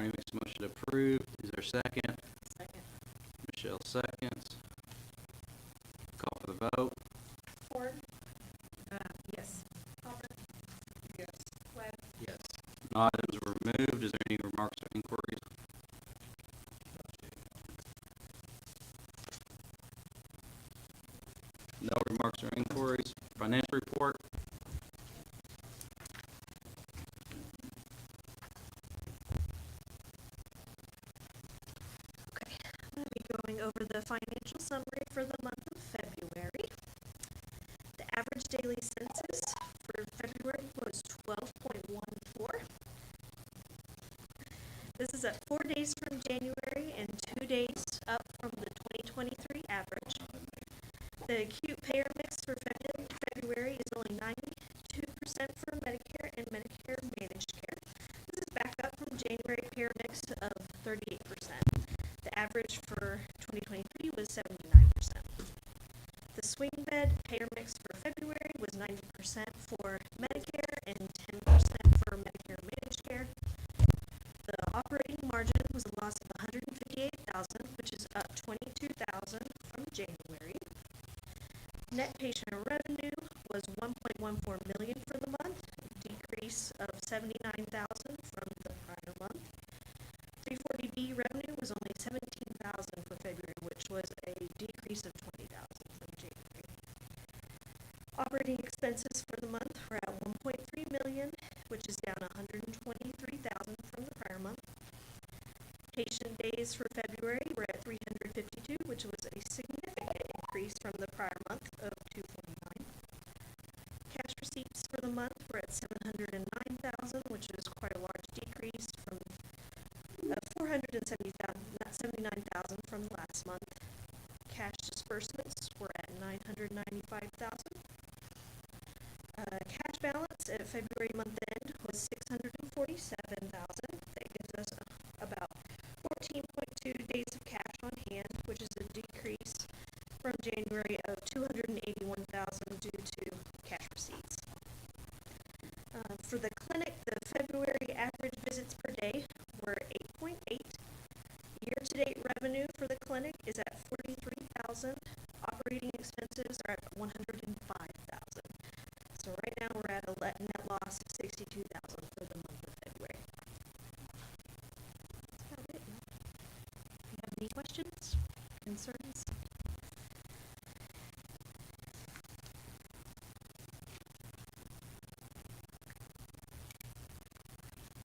Barney makes a motion to approve. Is there a second? Second. Michelle seconds. Call for the vote. Ford? Yes. Hopper? Yes. Webb? Yes. No items were removed. Is there any remarks or inquiries? No remarks or inquiries. Financial report. Okay, I'll be going over the financial summary for the month of February. The average daily census for February was 12.14. This is up 4 days from January and 2 days up from the 2023 average. The acute payer mix for February is only 92% for Medicare and Medicare managed care. This is back up from January payer mix of 38%. The average for 2023 was 79%. The swing bed payer mix for February was 90% for Medicare and 10% for Medicare managed care. The operating margin was a loss of $158,000, which is up $22,000 from January. Net patient revenue was $1.14 million for the month, a decrease of $79,000 from the prior month. 340B revenue was only $17,000 for February, which was a decrease of $20,000 from January. Operating expenses for the month were at $1.3 million, which is down $123,000 from the prior month. Patient days for February were at 352, which was a significant increase from the prior month of 249. Cash receipts for the month were at $709,000, which is quite a large decrease from $479,000 from last month. Cash disbursements were at $995,000. Cash balance at February month end was $647,000. That gives us about 14.2 days of cash on hand, which is a decrease from January of $281,000 due to cash receipts. For the clinic, the February average visits per day were 8.8. Year-to-date revenue for the clinic is at $43,000. Operating expenses are at $105,000. So right now we're at a net loss of $62,000 for the month of February. That's about it. If you have any questions, concerns?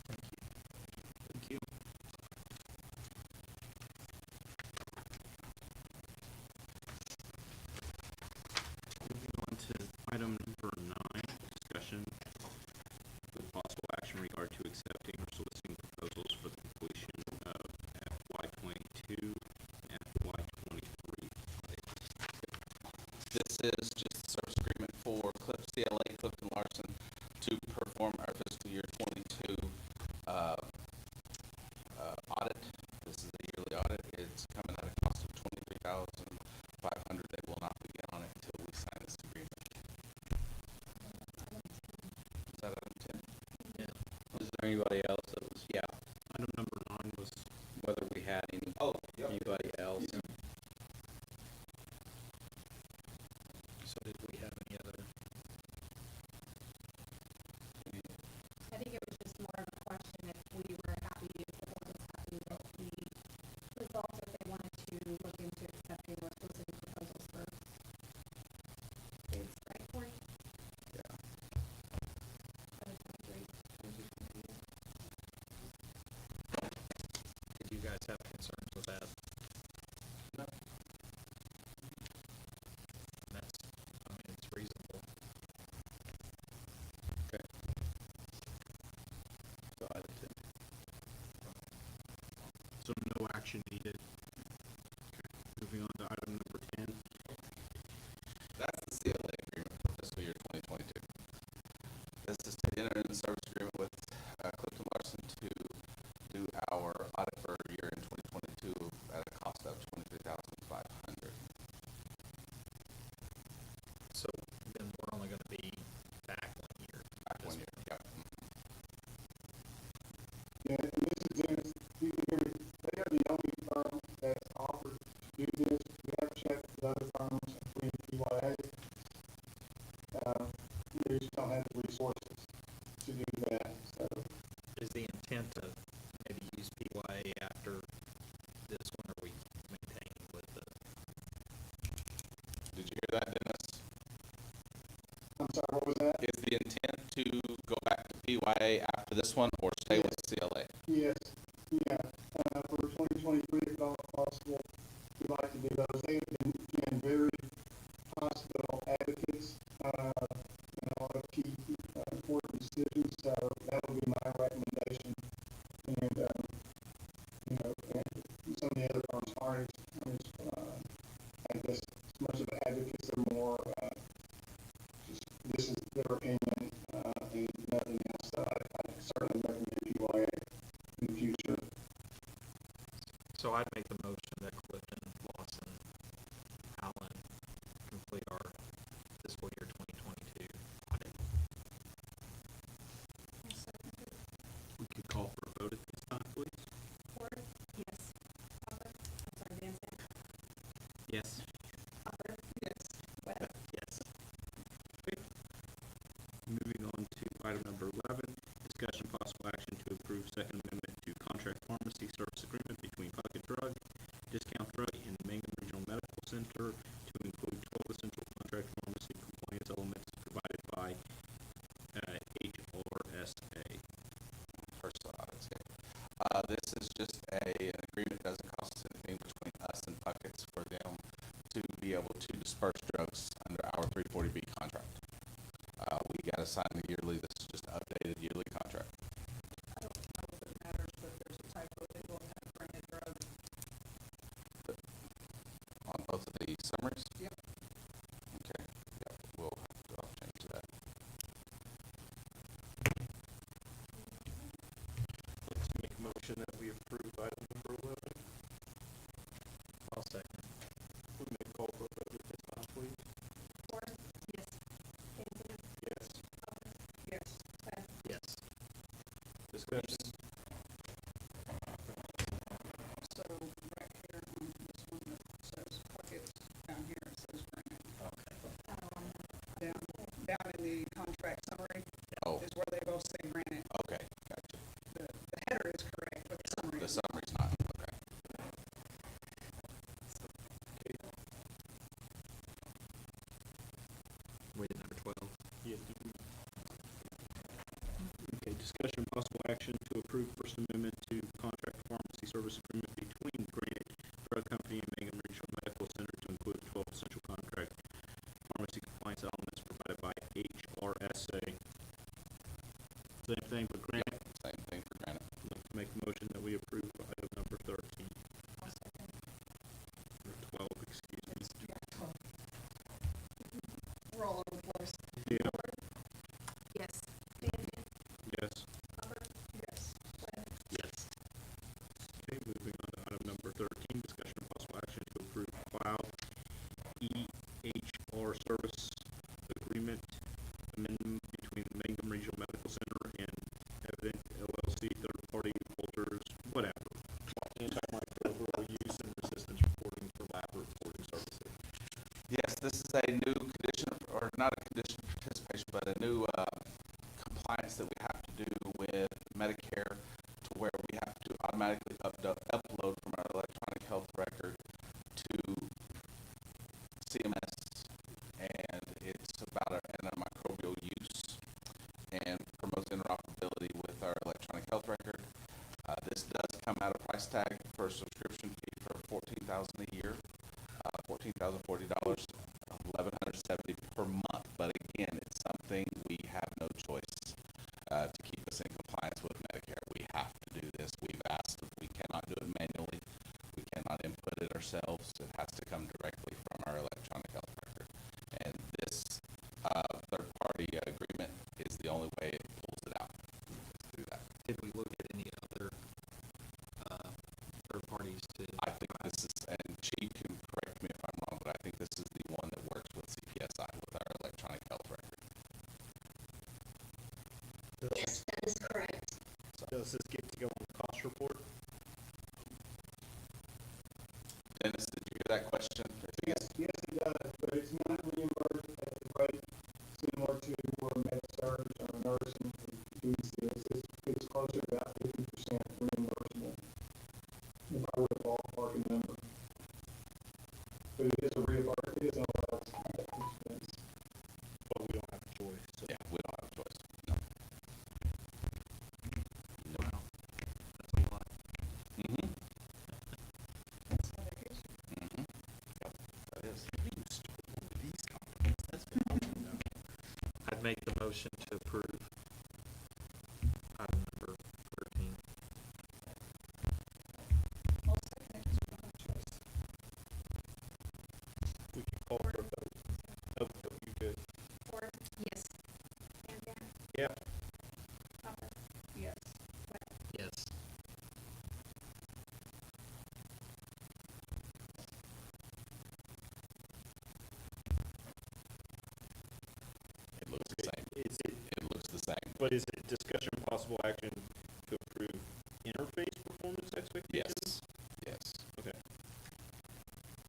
Thank you. Moving on to item number 9, discussion with possible action in regard to accepting or soliciting proposals for the completion of FY22 and FY23 audits. This is just a service agreement for CLA, Clifton Larson, to perform our fiscal year 22 audit. This is a yearly audit. It's coming at a cost of $23,500. They will not begin on it until we sign this agreement. Is that item 10? Yeah. Is there anybody else that was, item number 9 was whether we had anybody else. So did we have any other? I think it was just more of a question if we were happy, if the board was happy with the results, if they wanted to look into accepting or soliciting proposals for bids, right, Cory? Yeah. For the 2023. Did you guys have concerns with that? No. That's, it's reasonable. Okay. So item 10. So no action needed. Okay. Moving on to item number 10. That's the CLA agreement for fiscal year 2022. This is to enter in the service agreement with Clifton Larson to do our audit for year in for this one or stay with CLA? Yes, yeah, for 2023, if at all possible, we'd like to do those. They have been, again, very hospital advocates, in a lot of key, important decisions, so that would be my recommendation. And, you know, and some of the other firms aren't, I guess, as much of advocates, they're more, just, this is their opinion, and nothing else. So I certainly recommend PYA in the future. So I'd make the motion that Clifton, Lawson, Allen complete our fiscal year 2022 audit. We could call for a vote at this time, please. Ford? Yes. Hopper? I'm sorry, Van Zandt? Yes. Hopper? Yes. Webb? Yes. Moving on to item number 11, discussion possible action to approve second amendment to contract pharmacy service agreement between Pocket Drug, Discount Drug, and Mangum Regional Medical Center to include 12 essential contract pharmacy compliance elements provided by HRSA. First audit, this is just an agreement, doesn't cost us anything between us and Puckett's for them to be able to disperse drugs under our 340B contract. We got to sign the yearly, this is just an updated yearly contract. I don't know if it matters, but there's a typo, they both have branded drug. On both of the summaries? Yep. Okay, yeah, I'll change that. Let's make a motion that we approve item number 11. I'll second. We may call for a vote at this time, please. Ford? Yes. Van Zandt? Yes. Hopper? Yes. Webb? Yes. Discussion. So right here on this one that says Puckett, down here it says Granite. Okay. Down in the contract summary Oh, is where they both say Granite. okay, gotcha. The header is correct, but the summary The is not. summary's not, okay. We did number 12. Yeah. Okay, discussion possible action to approve first amendment to contract pharmacy service agreement between Granite Drug Company and Mangum Regional Medical Center to include 12 essential contract pharmacy compliance elements provided by HRSA. Same thing for Granite. Same thing for Granite. I'd like to make a motion that we approve item number 13, I'll second. or 12, excuse me. We're all over the place. Yeah. Yes. Van Zandt? Yes. Hopper? Yes. Webb? Yes. Okay, moving on to item number 13, discussion of possible action to approve cloud EHR service agreement amendment between the Mangum Regional Medical Center and Evident LLC, third party filters, whatever. Antimicrobial use and resistance reporting for lab reporting services. Yes, this is a new condition, or not a condition of participation, but a new compliance that we have to do with Medicare to where we have to automatically upload from our electronic health record to CMS, and it's about our antimicrobial use and promotes interoperability with our electronic health record. This does come out of price tag for a subscription fee for $14,000 a year, $14,040, $1,170 per month. But again, it's something we have no choice to keep us in compliance with Medicare. We have to do this. We've asked. We cannot do it manually. We cannot input it ourselves. It has to come directly from our electronic health record. And this third-party agreement is the only way it pulls it out through that. Did we look at any other third parties to? I think this is, and Chief can correct me if I'm wrong, but I think this is the one that works with CPSI, with our electronic health record. Yes, that is correct. Does this get to go on the cost report? Dennis, did you hear that question? Yes, yes, it does, but it's not reimbursed at the rate similar to where med-surg or nursing fees is. It's closer to about 50% reimbursable, if I were to ballpark a number. But it is a reimbursement, it is an allowance expense. But we don't have a choice. So Yeah, we don't have a choice. No. But is it discussion possible action to approve interface performance expectations? Yes, yes. Okay.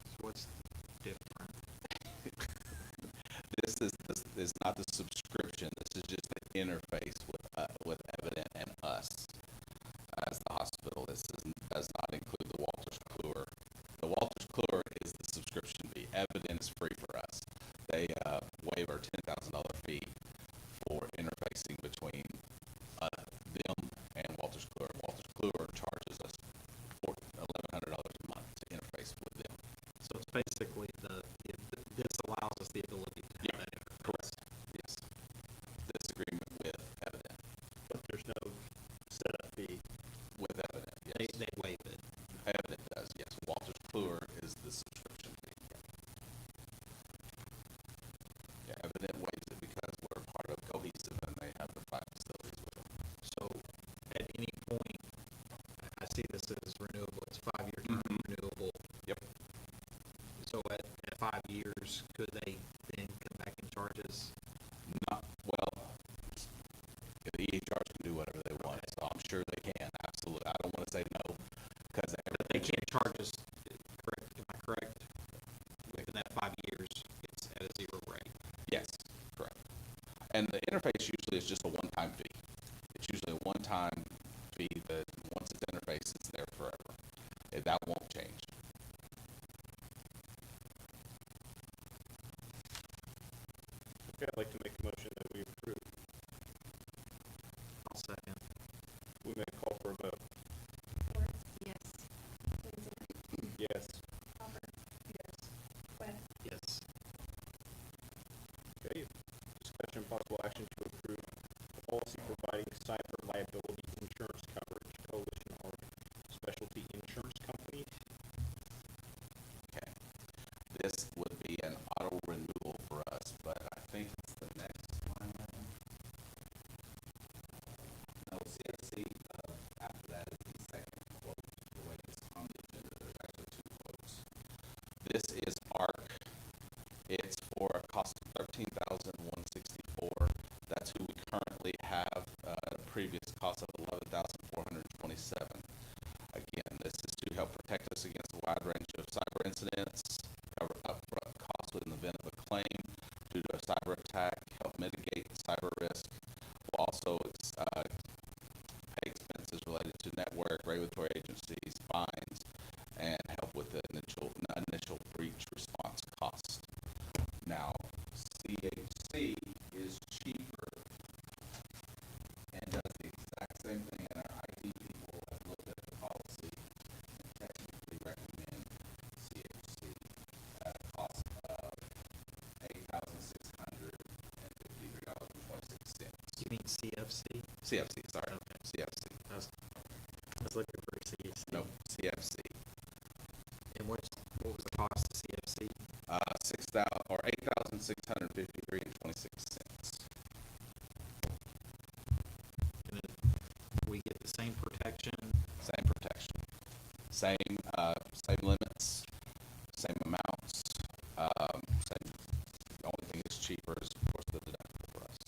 So what's different? This is not the subscription, this is just the interface with Evident and us as the hospital. Does not include the Walters Kluwer. The Walters Kluwer is the subscription fee. Evident is free for us. They waive our $10,000 fee for interfacing between them and Walters Kluwer. Walters Kluwer charges us $1,100 a month to interface with them. So it's basically this allows us the ability to have that interface. Correct. Yes. This agreement with Evident. But there's no setup fee. With Evident, yes. They waive it. Evident does, yes. Walters Kluwer is the subscription fee. Yeah, Evident waives it because we're part of Cohesive and they have the 5 facilities with them. So at any point, I see this as renewable, it's 5-year term renewable. Yep. So at 5 years, could they then come back and charge us? Not, well, the EHRs can do whatever they want, so I'm sure they can, absolutely. I don't want to say no, because But they can't charge us, correct, am I correct? Within that 5 years, it's at a 0 rate. Yes, correct. And the interface usually is just a one-time fee. It's usually a one-time fee that once it's interfaced, it's there forever. That won't change. Okay, I'd like to make a motion that we approve. I'll second. We may call for a vote. Ford? Yes. Lindsay? Yes. Hopper? Yes. Webb? Yes. Okay, discussion possible action to approve the policy providing cyber liability insurance coverage, Coalition Arc Specialty Insurance Company. Okay. This would be an auto renewal for us, but I think it's the next line item. No, CFC, after that is the second quote. The way it's on the agenda, there's actually 2 quotes. This is ARC. It's for a cost of $13,164. That's who we currently have. The previous cost of $11,427. Again, this is to help protect us against a wide range of cyber incidents, cover upfront costs in the event of a claim due to a cyber attack, help mitigate cyber risk. We'll also pay expenses related to network, regulatory agencies, fines, and help with the initial breach response cost. Now, CHC is cheaper and does the exact same thing, and our IT people have looked at the policy and technically recommend CHC at a cost of $8,653.26. You mean CFC? CFC, sorry. Okay. CFC. I was looking for CFC. No, CFC. And what was the cost of CFC? $8,653.26. And then we get the same protection. Same protection. Same limits, same amounts, same, the only thing that's cheaper is, of course, the deductible for us.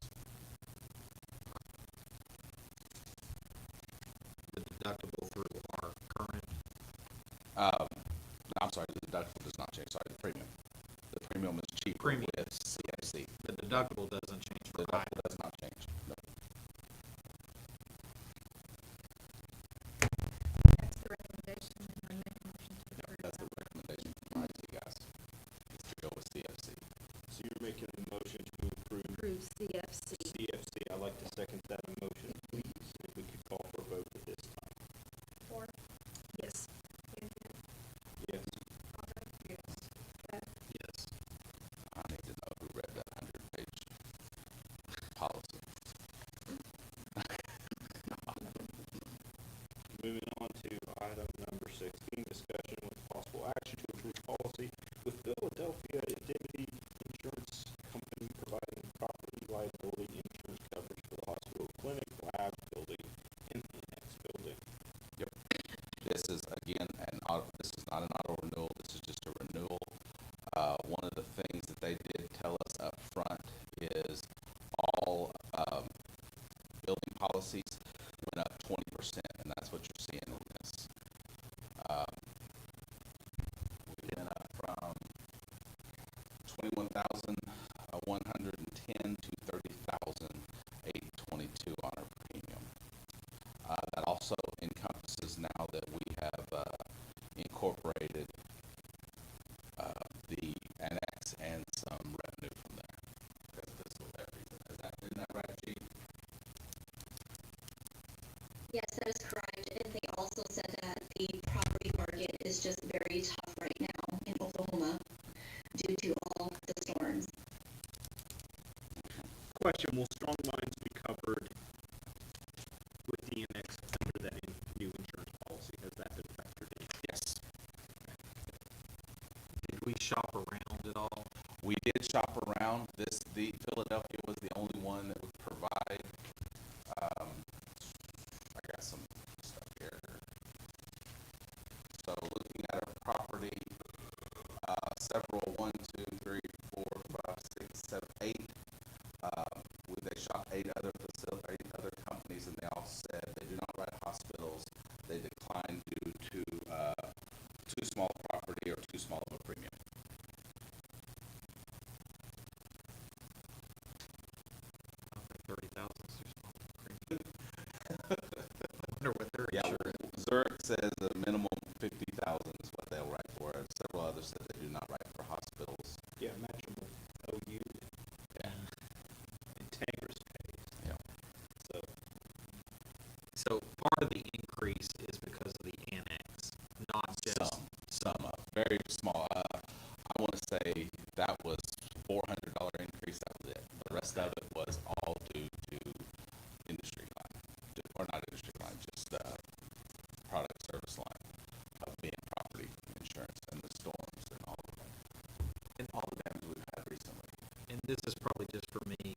The deductible through our current. I'm sorry, the deductible does not change, sorry, the premium. The premium is cheaper Premium. with CFC. The deductible doesn't change The for deductible either. does not change, no. That's the recommendation, and I make a motion to Yep, approve that's the that. recommendation from IT guys, is to go with CFC. So you're making a motion to approve Approve CFC. CFC. I'd like to second that motion, please. If we could call for a vote at this time. Ford? Yes. Lindsay? Yes. Hopper? Yes. Webb? Yes. I need to know who read that 100-page policy. Moving on to item number 16, discussion with possible action to approve policy with Philadelphia Indemnity Insurance Company providing property liability insurance coverage for the hospital, clinic, lab building, and annex building. Yep. This is, again, this is not an auto renewal, this is just a renewal. One of the things that they did tell us up front is all $21,110 to $30,822 on our premium. That also encompasses now that we have incorporated the annex and some revenue from there. Because this will everything. Isn't that right, Chief? Yes, that is correct. And they also said that the property market is just very tough right now in Oklahoma due to all the storms. Question, will strong lines be covered with the annex under that new insurance policy? Has that been factored in? Yes. Did we shop around at all? We did shop around. The Philadelphia was the only one that would provide. I got some stuff here. So looking at our property, several 1, 2, 3, 4, 5, 6, 7, 8. They shot 8 other companies, and they all said they do not write hospitals. They decline due to too small a property or too small of a premium. I don't think 30,000 is too small. I wonder what their Yeah, insurance. Zurich says a minimum 50,000 is what they'll write for it. Several others said they do not write for hospitals. Yeah, matchable OU Yeah. Integris pays. Yeah. So part of the increase is because of the annex, not just. Some very small. I want to say that was $400 increase. That was it. The rest of it was all due to industry line, or not industry line, just product service line of being property insurance and the storms and all of that, and all the damage we've had recently. And this is probably just for me.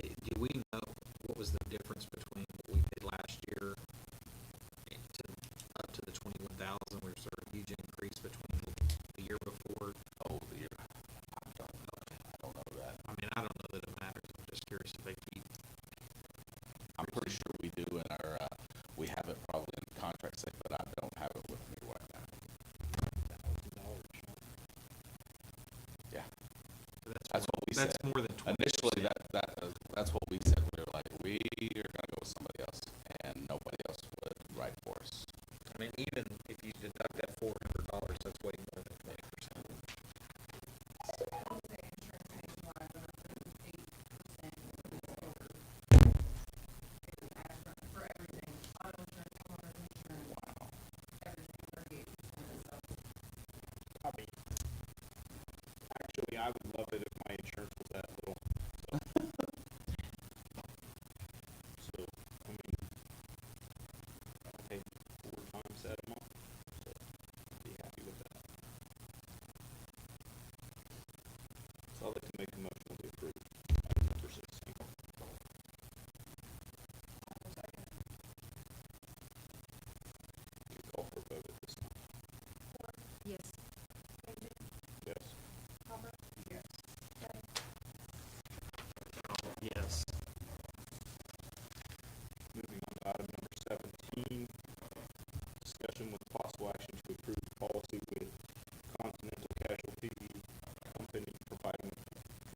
Do we know what was the difference between what we did last year up to the 21,000? Was there a huge increase between the year before? Oh, the year. I don't know that. I mean, I don't know that it matters. I'm just curious if they keep. I'm pretty sure we do in our, we have it probably in the contract safe, but I don't have it with me right now. Yeah. That's what we said. That's more than 20%. Initially, that's what we said. We were like, we are gonna go with somebody else, and nobody else would write for us. I mean, even if you deduct that $400, that's way more than 20%. For everything, auto insurance, homeowner's insurance, Wow. everything, 38%. So I mean, actually, I would love it if my insurance was that little. So, I mean, I pay 4 times that a month, so I'd be happy with that. So I'd like to make a motion to approve item number 16. You can call for a vote at this time. yes. Yes. Albert? Yes. Yes. Moving on to item number 17, discussion with possible action to approve policy with Continental Casualty Company providing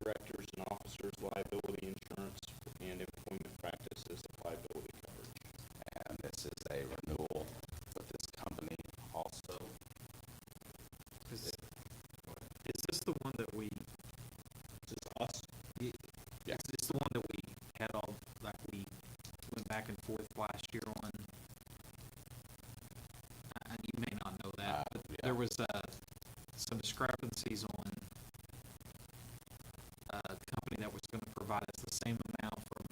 directors and officers liability insurance and employment practices liability coverage. And this is a renewal with this company also. Is this the one that we? Is this us? Yeah. Is this the one that we had all, like we went back and forth last year on? You may not know that, but Yeah. there was some discrepancies on a company that was going to provide us the same amount from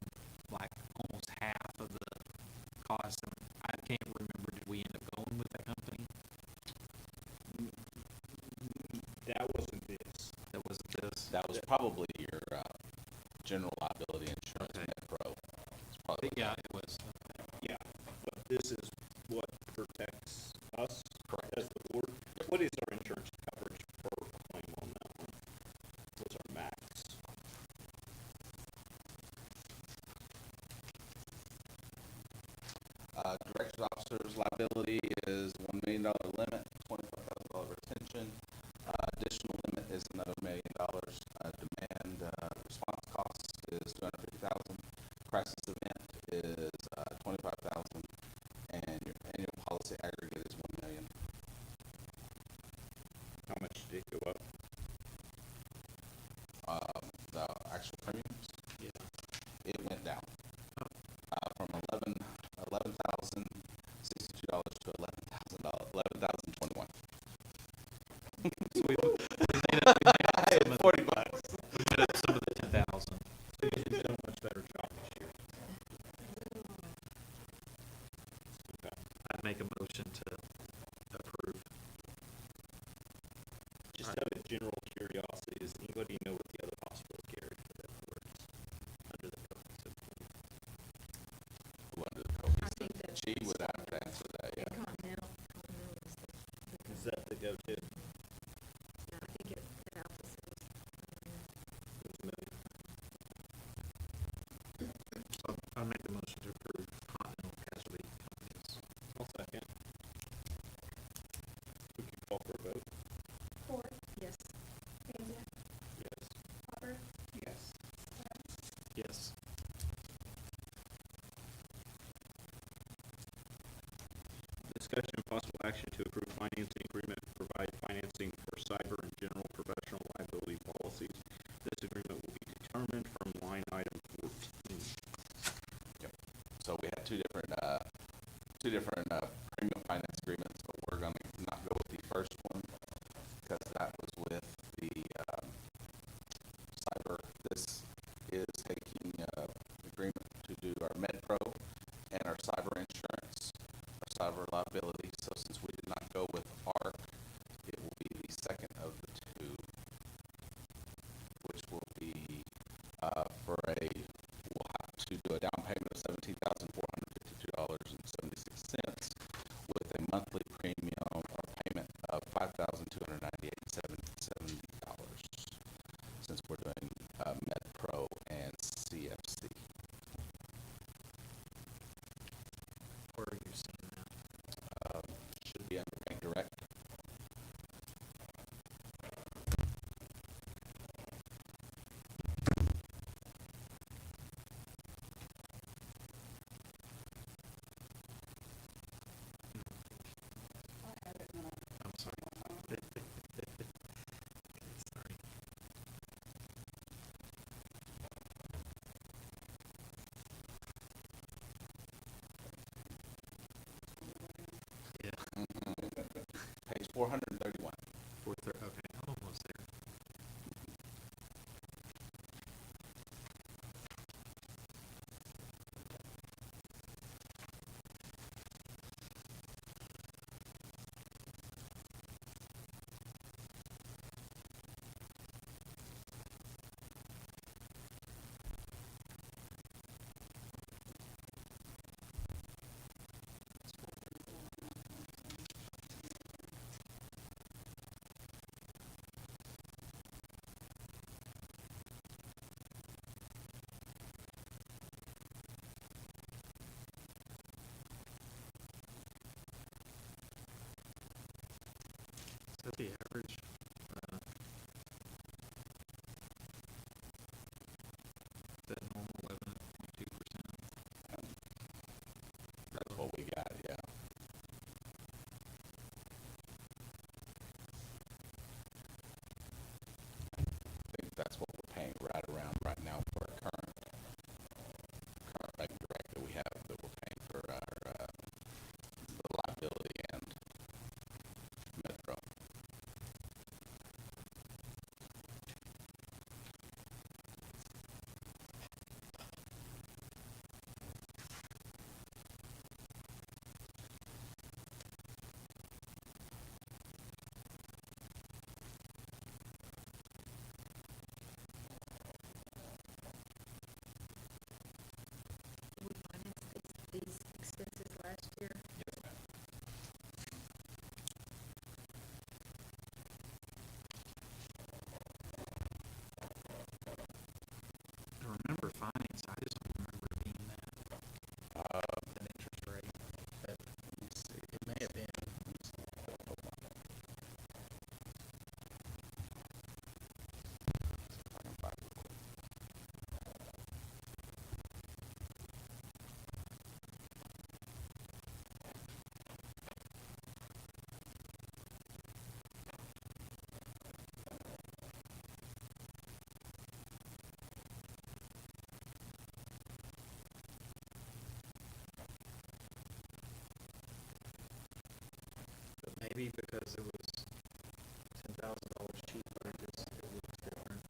like almost half of the cost. And I can't remember, did we end up going with that company? That wasn't this. That wasn't this? That was probably your general liability insurance Okay. Net Pro. It's probably Yeah, it was. Yeah, but this is what protects us Correct. as the board. What is our insurance coverage per claim on that one? What's our max? Director's officer's liability is $1 million limit, $25,000 retention. Additional limit is another $1 million. 11,021. So we made up some of the, $40 bucks. we made up some of the 10,000. So you've done a much better job this year. Okay. I'd make a motion to approve. Just out of general curiosity, does anybody know what the other hospitals carry for that works under the COVID system? Who under the COVID I think system? that's She would have to answer that, yeah. Continental, Is that the go-to? yeah, I think it Alpha says. Those million? So I make the motion to approve Continental Casualty Companies. I'll second. We can call for a vote. Ford, yes. Benzak, Yes. Hopper, Yes. Yes. Discussion and possible action to approve financing agreement, provide financing for cyber and general professional liability policies. This agreement will be determined from line item 14. So we had two different premium finance agreements, but we're gonna not go with the first one because that was with the, cyber. This is taking, agreement to do our MedPro and our cyber insurance, our cyber liability. So since we did not go with ARC, it will be the second of the two, which will be, we'll have to do a down payment of $17,452.76 with a monthly premium or payment of $5,298.70 since we're doing, MedPro and CFC. Where are you seeing that? Should be under Bank Direct. I have it now. I'm sorry. Okay, sorry. Yeah, Page 431. okay, I'm almost there. Is that the average? Is that normal, 11.2%? That's what we got, yeah. I think that's what we're paying right around right now for our current Bank Direct that we have, that we're paying for our, the liability and MedPro. maybe because it was $10,000 cheaper, it looks different.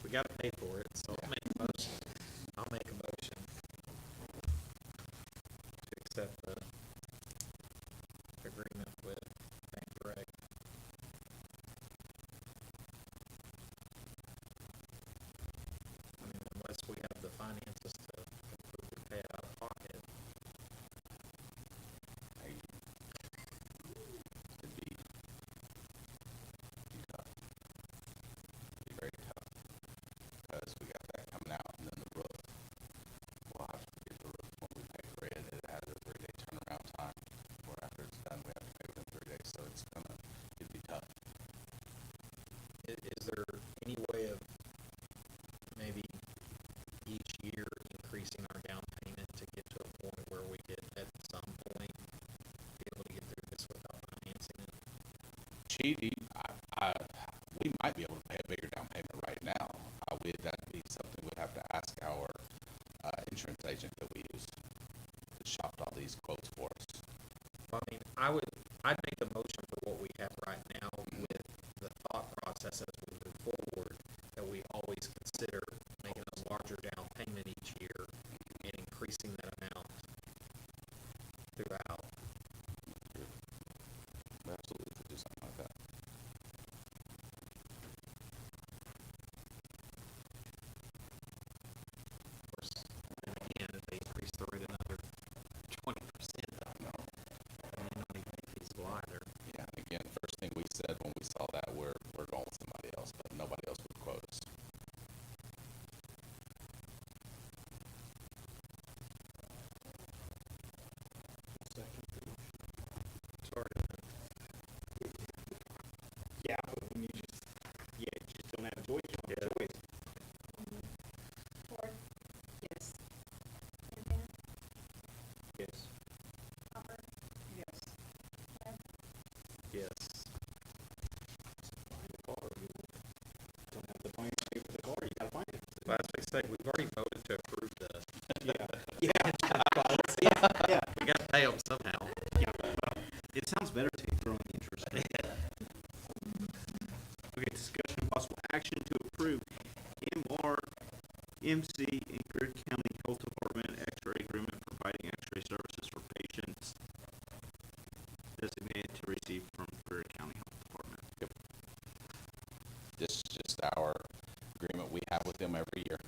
We gotta pay for it, so I'll make a motion. I'll make a motion to accept the agreement with Bank Direct. I mean, unless we have the finances to completely pay it out of pocket. It'd be tough. Be very tough, because we got that coming out, and then the roof. We'll have to get the roof when we pay for it. It has a 3-day turnaround time, where after it's done, we have to pay within 3 days, so it'd be tough. Is there any way of maybe each year increasing our down payment to get to a point where we could at some point be able to get through this without financing it? Cheaty, we might be able to pay a bigger down payment right now. That'd be something we'd have to ask our insurance agent that we use to shop all these quotes for us. I mean, I'd make the motion for what we have right now with the thought process as we move forward, that we always consider making a larger down payment each year and increasing that amount throughout. We absolutely could do something like that. Of course, and again, if they increase the rate another 20%, No. and they don't even be feasible either. Yeah, again, first thing we said when we saw that, we're going with somebody else, but nobody else would quote us. Sorry. Yeah, but when you just don't have a choice, you don't have a choice. Ford? Yes. Montana? Yes. Hopper? Yes. Webb? Yes. Find a car, you don't have the money to pay for the car, you gotta find it. Well, as we say, we've already voted to approve the Yeah. yeah. We gotta pay them somehow. Yeah, well, it sounds better to throw in the interest. Okay, discussion and possible action to approve MRMC in Greer County Health Department X-ray agreement providing X-ray services for patients designated to receive from Greer County Health Department. Yep. This is just our agreement we have with them every year.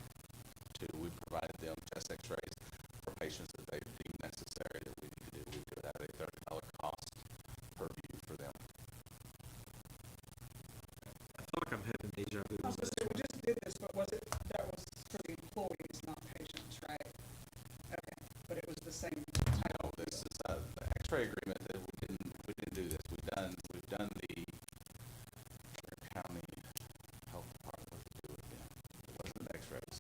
We provided them chest X-rays for patients that they deem necessary that we need to do. We do it at a $30 cost per view for them. I feel like I'm having deja vu. I was gonna say, we just did this, but that was for the employees, not patients, right? Okay, but it was the same type No, of this deal. is the X-ray agreement that we didn't do this. We've done the county health department what to do with them. It wasn't the X-rays.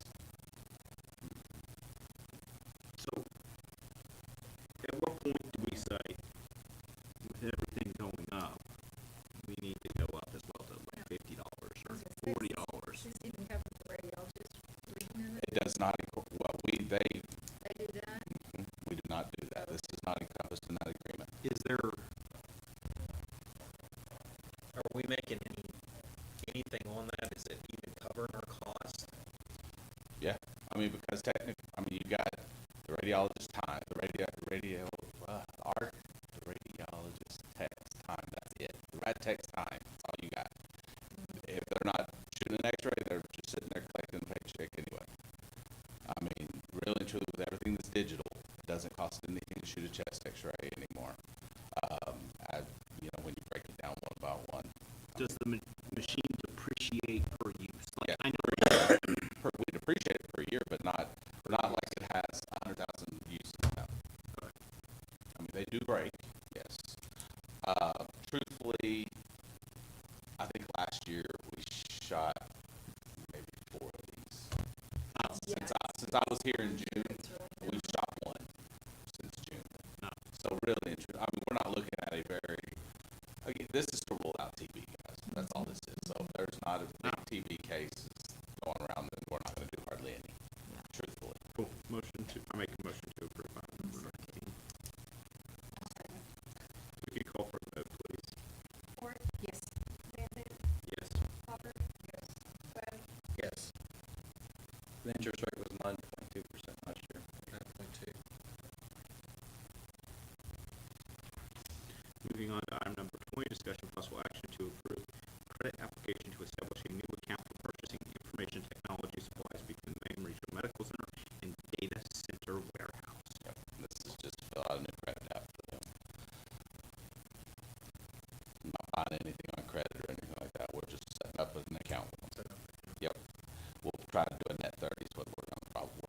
So, at what point do we say, with everything going up, we need to go up as well to like $50 or $40? This even covers the radiologist reading of it? It does not. They They do that? we do not do that. This is not encompassed in that agreement. Is there, are we making anything on that? Is it even covering our cost? Yeah, I mean, because you got the radiologist time, the radiologist tech's time, that's it. The rad tech's time, that's all you got. If they're not shooting an x-ray, they're just sitting there collecting a paycheck anyway. I mean, really and truly, with everything that's digital, it doesn't cost anything to shoot a chest x-ray anymore. When you break it down one by one. Does the machine depreciate per use? Like, Yeah, I know we'd appreciate it per year, but not like it has 100,000 uses now. Okay. I mean, they do break, yes. Truthfully, I think last year we shot maybe 4 of these. Since I was here in June, we've shot 1 since June. No. So really, I mean, we're not looking at a very. Again, this is to rule out TB, guys. That's all this is. So there's not a big TB cases going make a motion to approve item number 19. We could call for a vote, please. Ford? Yes. Van Zandt? Yes. Hopper? Yes. Webb? Yes. The interest rate was 9.2% last year. 9.2. Moving on to item number 20, discussion of possible action to approve credit application to establish a new account for purchasing information technology supplies between the Mangum Regional Medical Center and Data Center Warehouse. Yep, this is just to fill out a new credit app for them. I'm not buying anything on credit or anything like that, we're just setting up an account. Yep, we'll try to do a net 30 is what we're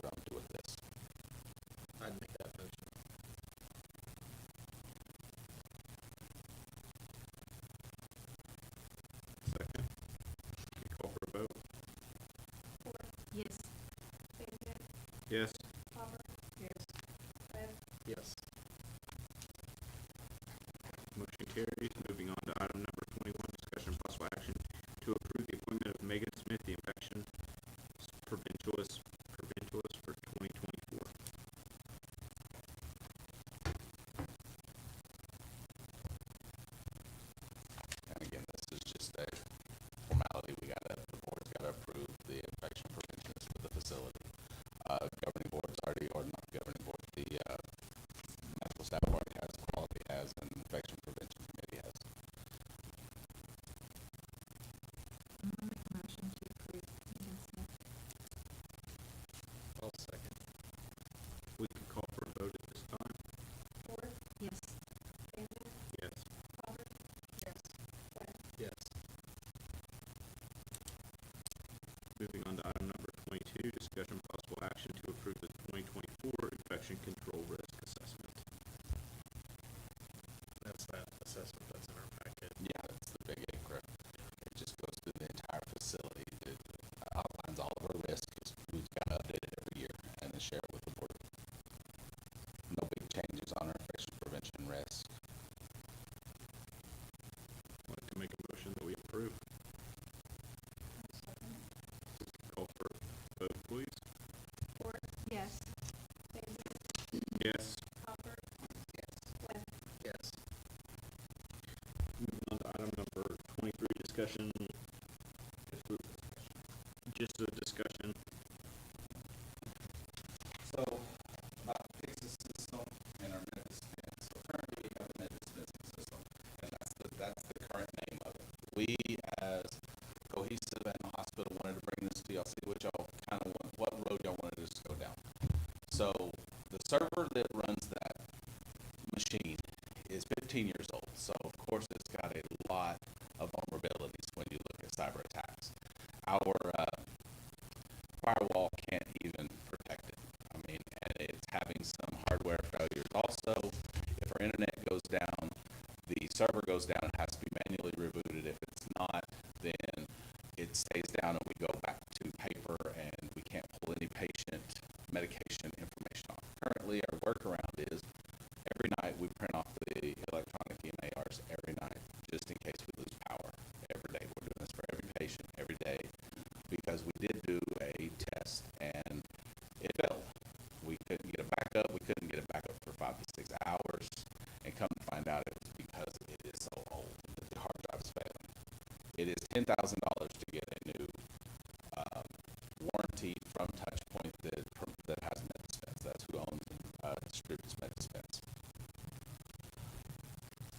gonna do with this. I'd make that motion. Second. We call for a vote. Ford? Yes. Van Zandt? Yes. Hopper? Yes. Webb? Yes. Motion carries. Moving on to item number 21, discussion of possible action to approve the appointment of Megan Smith, the infection preventionist for 2024. And again, this is just a formality, the board's gotta approve the infection preventionist for the facility. Governing board's already, or not governing board, the, medical staff already has, quality has, and infection prevention committee has. Motion to approve Megan Smith. I'll second. We can call for a vote at this time. Ford? Yes. Van Zandt? Yes. Hopper? Yes. Webb? Yes. Moving on to item number 22, discussion of possible action to approve the 2024 infection control risk assessment. That's that assessment that's in our packet. Yeah, that's the big acre. It just goes through the entire facility. It outlines all of our risks. We've got to update it every year and then share it with the board. No big changes on our infection prevention risk. I'd like to make a motion that we approve. Call for a vote, please. Ford? Yes. Van Zandt? Yes. Hopper? Yes. Webb? Yes. Moving on to item number 23, discussion. Just a discussion. So, fix the system and our med dispense. So currently we have a med dispensing system, and that's the current name of it. We, as Cohesive and the hospital, wanted to bring this to y'all, see what y'all kind of want, what road y'all wanted us to go down. So the server that runs that machine is 15 years old. So of course it's got a lot of vulnerabilities when you look at cyber attacks. Our firewall can't even protect it. I mean, and it's having some hardware failures. Also, if our internet goes down, the server goes down, it has to be manually rebooted. If it's not, then it stays down and we go back to paper and we can't pull any patient medication information off. Currently, our workaround is every night we print off the electronic EMARs every night, just in case we lose power. Every day. We're doing this for every patient every day because we did do a test and it failed. We couldn't get it back up. We couldn't get it back up for 5 to 6 hours, and come to find out it was because it is so old that the hard drive is failing. It is $10,000 to get a new warranty from Touchpoint that has MedDispense. That's who owns and distributes MedDispense.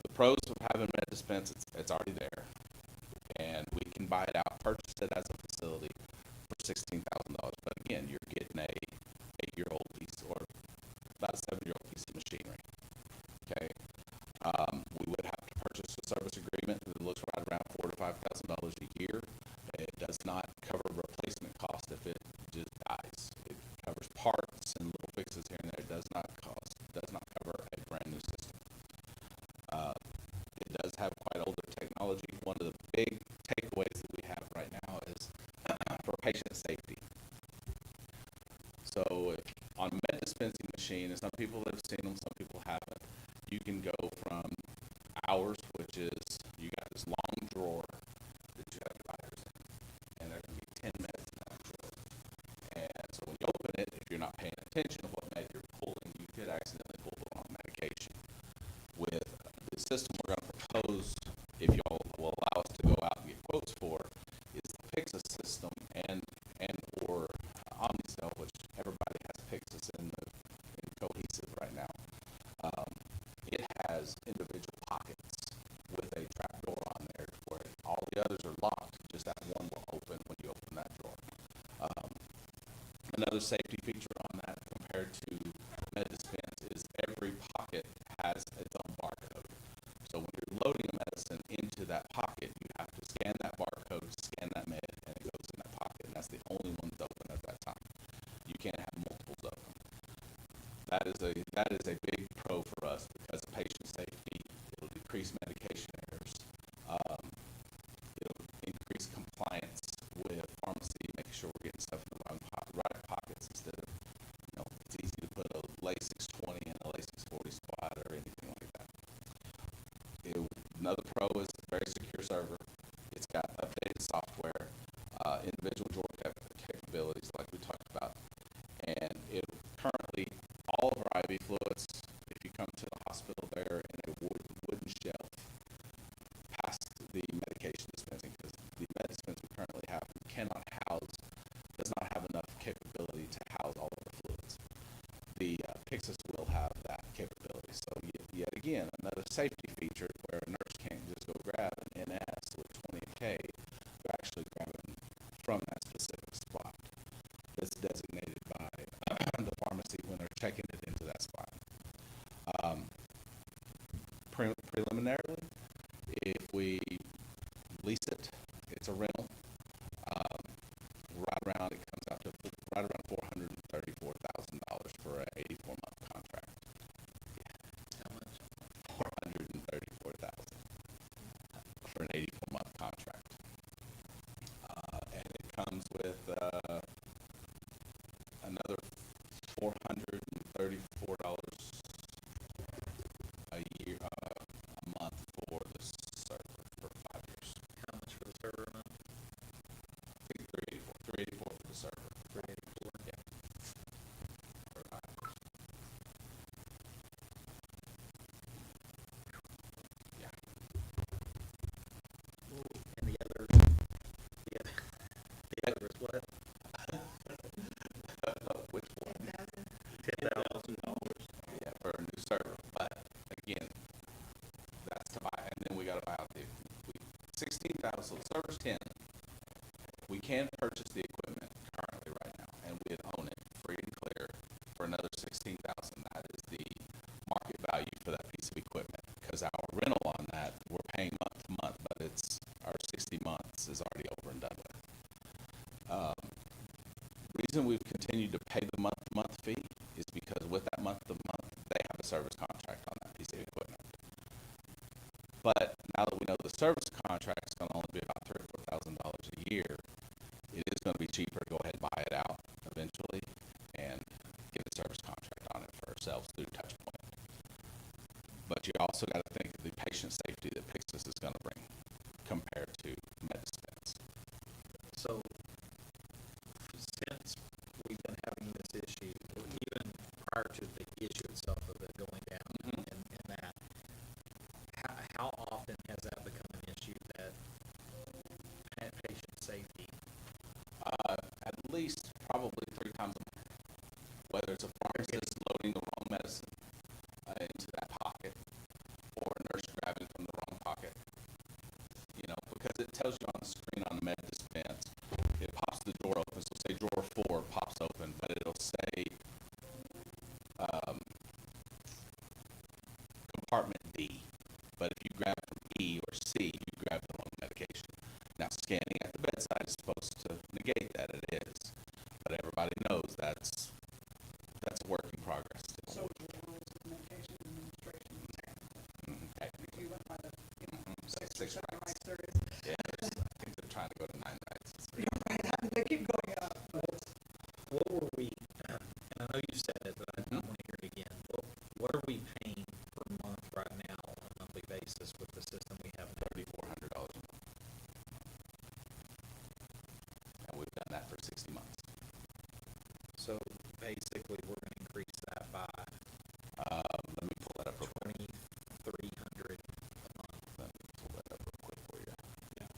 The pros of having MedDispense, it's already there, and we can buy it out, purchase it as a facility for $16,000. But again, you're getting a 8-year-old piece or about a 7-year-old piece of machinery. Okay, we would have to purchase a service agreement that looks right around $4,000 to $5,000 a year. It does not cover replacement cost if it just dies. It covers parts and little fixes here and there. It does not cover a brand new system. It does have quite older technology. One of the big takeaways that we have right now is for patient safety. So on a med dispensing machine, and some people have seen them, some people haven't, you can go from hours, which is you got this long drawer that you have dividers in, and there can be 10 meds in that drawer. And so when you open it, if you're not paying attention to what med you're Pyxis system and or Omnicell, which everybody has Pyxis in Cohesive right now, it has individual pockets with a trap door on there where all the others are locked. Just that one will open when you open that drawer. Another safety feature on that compared to MedDispense is every pocket has its own barcode. So when you're loading a medicine into that pocket, you have to scan that barcode, scan that med, and it goes in that pocket. And that's the only one that's open at that time. You can't have multiples of them. That is a big pro for us because of patient safety. It'll decrease medication errors. It'll increase compliance with pharmacy, making sure we're getting stuff in the right pockets instead of, it's easy to put a Lasix 20 in a Lasix 40 spot or anything like that. Another pro is a very secure server. It's got updated software, individual drawer capabilities like we talked about, and it currently, all of our IV fluids, if you come to the hospital, they're in a wooden shelf past the medication dispensing, because the med dispense we currently have does not have enough capability to house all of the fluids. The Pyxis will have that capability. So yet again, another safety feature where a nurse can't just go grab an NS with 20K, they're actually grabbing from that specific spot that's designated by the pharmacy when they're checking it into that spot. Preliminarily, if we lease it, it's a rental. It comes out to right around $434,000 for an 84-month contract. How much? $434,000 for an 84-month contract, and it comes with another $434 a year, a month for the server for 5 years. How much for the server a month? I think 384 for the server. 384. Yeah. For 5 years. Yeah. And the other is what? Which one? $10,000. Yeah, for a new server. But again, that's to buy, and then we got to buy out the 16,000. So the server's 10. We can purchase the equipment currently right now, and we'd own it free and clear for another 16,000. That is the market value for that piece of equipment. Because our rental on that, we're paying month to month, but it's our 60 months is already over and done with. Reason we've continued to pay the month-to-month fee is because with that month-to-month, they have a service contract on that piece of equipment. But now that we know the service contract is going to only be about $3,000 or $4,000 a year, it is going to be cheaper to go ahead and buy it out eventually and get a service contract on it for ourselves through Touchpoint. But you also got to think of the patient safety that Pyxis is going to bring compared to MedDispense. So, since we've been having this issue, or even prior to the issue itself of it going down and that, how often has that become an issue that patient safety? At least probably 3 times a month. Whether it's a pharmacist loading the wrong medicine into that pocket, or a nurse grabbing from the wrong pocket. Because it tells you on the screen on the med dispense, it pops the drawer open. So say drawer 4 pops open, but it'll say compartment D. But if you grab from E or C, you grab the wrong medication. Now scanning at the bedside is supposed to negate that it is, but everybody knows that's a work in progress. So the rules of medication administration, if you went by the, That's 6 6 or 7 rights. rights there is. Yeah, I think they're trying to go to 9 rights. They keep going up, but What were we, and I know you said it, but I want to hear it again. What are we paying per month right now on a monthly basis with the system we have now? $3,400 a month. And we've done that for 60 months. So basically, we're going to increase that by Let me pull that up real quick. $2,300 a month. Let me pull that up real quick for you. Yeah.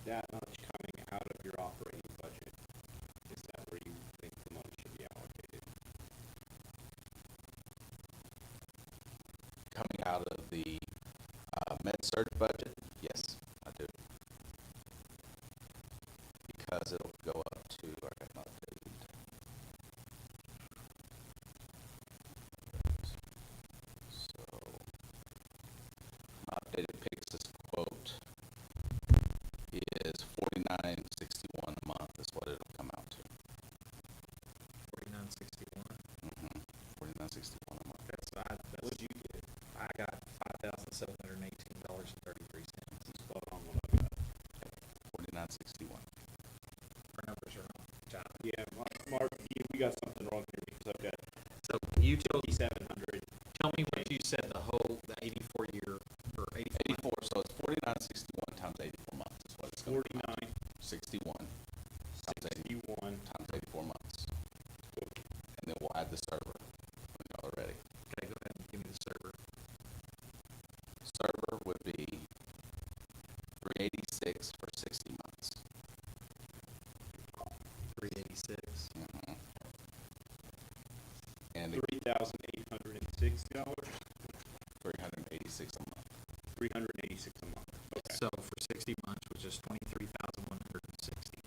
that much coming out of your operating budget? Is that where you think the money should be allocated? Coming out of the, med-surg budget, yes, I do. Because it'll go up to, I got my updated. So, my updated Pixis quote is $49.61 a month is what it'll come out to. 49.61. $49.61 a month. What'd you get? I got $5,718.33. Spot on what I got. $49.61. Our numbers are wrong, John. Yeah, Mark, we got something wrong here because I've got So utility, 700. tell me what you said the 84 year, or 84. 84, so it's $49.61 times 84 months is what it's going to come out to. 61 times 61. times 84 months. And then we'll add the server when y'all are ready. Okay, go ahead and give me the server. Server would be $386 for 60 months. 386. And $3,806. $386 a month. $386 a month. Okay. So for 60 months, which is 23,160.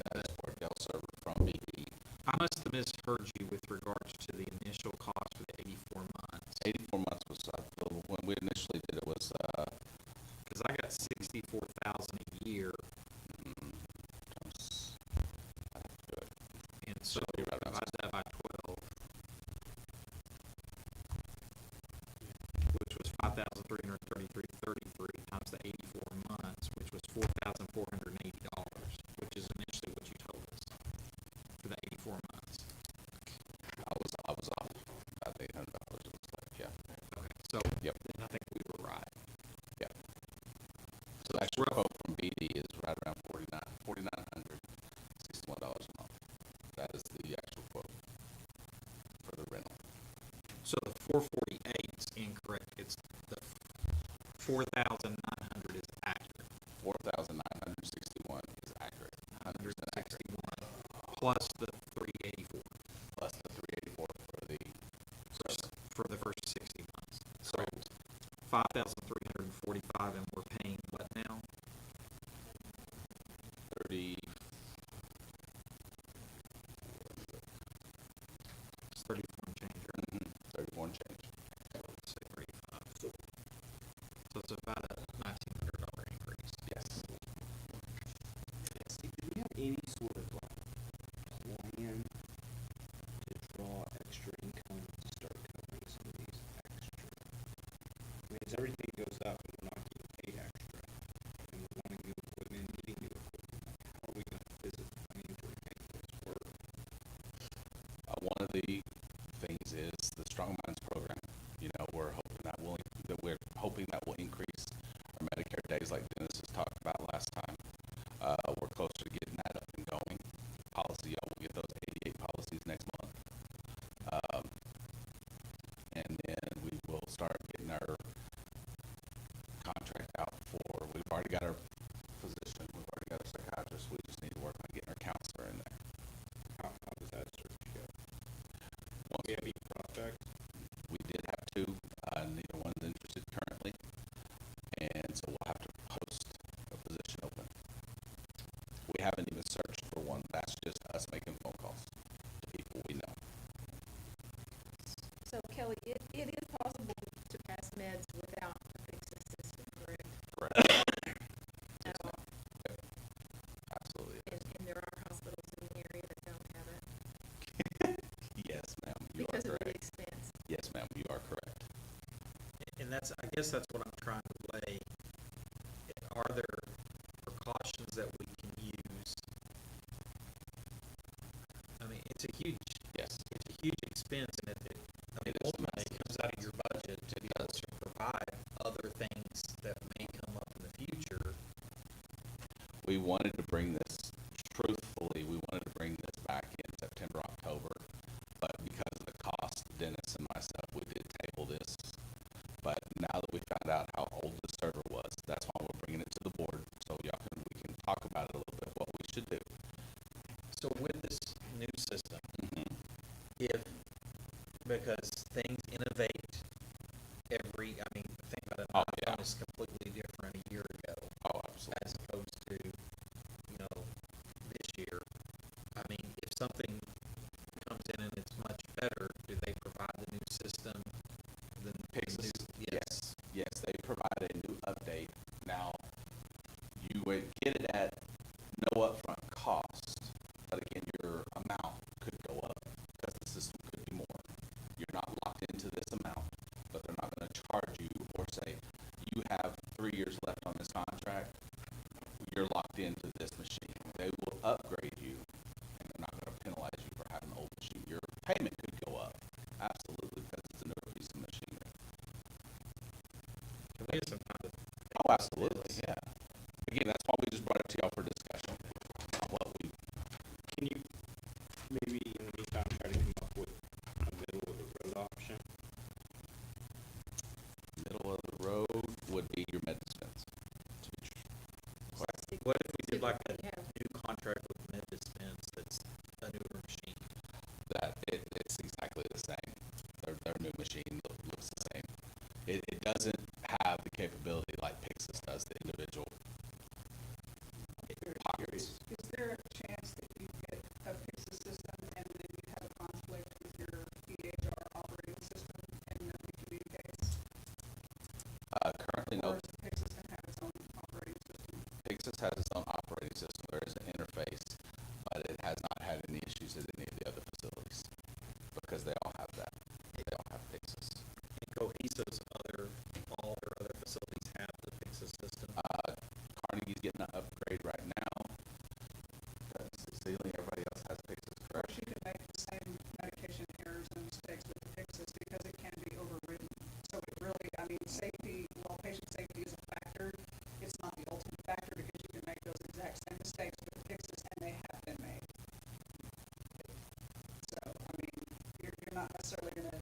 That is for Dell server from BD. I must have misheard you with regards to the initial cost for the 84 months. 84 months was, when we initially did it was, Because I got 64,000 a year, times, I have to do it. and so Should be right around divide that by 12, which was 5,333.33 times the 84 months, which was $4,480, which is initially what you told us for the 84 months. I was off about $800, it looks like, yeah. Okay, so Yep. then I think we were right. Yeah. So the actual quote from BD is right around $4,961 a month. That is the actual quote for the rental. So the 448 is incorrect. It's the 4,900 is accurate. 4,961 is accurate. 100% accurate. 161 plus the 384 Plus the 384 for the server. for the first 60 months. So 5,345, and we're paying what now? 30, It's 34 and change, right? 34 and change. Let's say 35. So it's about a $1,900 increase. Yes. Steve, do we have any sort of plan to draw extra income to start covering some of these extra? I mean, as everything goes up and we're not getting paid extra, and we're wanting new equipment, needing new equipment, how are we going to visit financially make this work? One of the things is the Strong Minds program. You know, we're hoping that will increase our Medicare days like Dennis has talked about last time. We're closer to getting that up and going. Policy, y'all will get those 88 policies next month. And then we will start getting our contract out for, we've already got our physician, we've already got our psychiatrist, we just need to work on getting our counselor in there. How does that search go? Once We have any prospects? we did have two, neither one's interested currently, and so we'll have to post a position open. We haven't even searched for one, that's just us making phone calls to people we know. So Kelly, it is possible to pass meds without a fixed system, correct? Correct. At all. Absolutely. And there are hospitals in the area that don't have it Yes, ma'am, you are because of the correct. expense. Yes, ma'am, you are correct. And that's, I guess that's what I'm trying to weigh. Are there precautions that we can use? I mean, it's a huge expense, and ultimately it comes out of your budget to be able to provide other things that may come up in the future. We wanted to bring this, truthfully, we wanted to bring this back in September, October, but because of the cost, Dennis and myself, we did table this. But now that we found out how old the server was, that's why we're bringing it to the board, so we because things innovate think about it, Oh, an yeah. iPhone is completely different a year ago Oh, absolutely. as opposed to, this year. I mean, if something comes in and it's much better, do they provide the new system? The Pixels, new, yes, they provide a new update. Now, you would get it at no upfront cost, but again, your amount could go up because the system could be more. You're not locked into this amount, but they're not gonna charge you or say, you have 3 years left on this contract, you're locked into this machine. They will upgrade you, and they're not gonna penalize you for having an old machine. Your payment could go up, absolutely, because it's a newer piece of machinery. Can we get some kind of? Oh, absolutely, yeah. Again, that's why we just brought it to y'all for discussion on what we, Can you maybe in the meantime try to come up with a middle of the road option? middle of the road would be your med dispense. What if we did like a Yeah. new contract with MedDispense that's a newer machine? It's exactly the same. Their new machine looks the same. It doesn't have the capability like Pixis does, the individual pockets. Is there a chance that you get a Pixel system and then you have a conflict with your EHR operating system and nobody communicates? Currently, Or no. is Pixel gonna have its own operating system? Pixis has its own operating system. There is an interface, but it has not had any issues at any of the other facilities because they all have that. They all have Pixis. And Cohesive's all their other facilities have the Pixis system. Carnegie's getting an upgrade right now. Cecilia, everybody else has Pixis, Or correct? she could make the same medication errors and mistakes with the Pixis because it can be overridden. So it really, safety, while patient safety is a factor, it's not the ultimate factor because you can make those exact same mistakes with the Pixis and they have been made. So, you're not necessarily gonna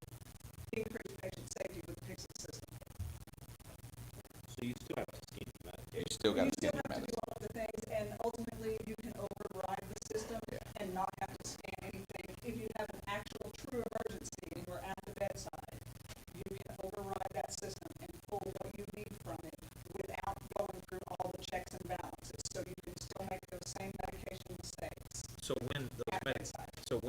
increase patient safety with the Pixis system. So you still have to scan the medication. You still got You to still scan your have to do medicine. all of the things, and ultimately, you can override the system Yeah. and not have to scan anything. If you have an actual true emergency and you're at the bedside, you can override that system and pull what you need from it without going through all the checks and balances, so you can still make those same medication mistakes So when at bedside. those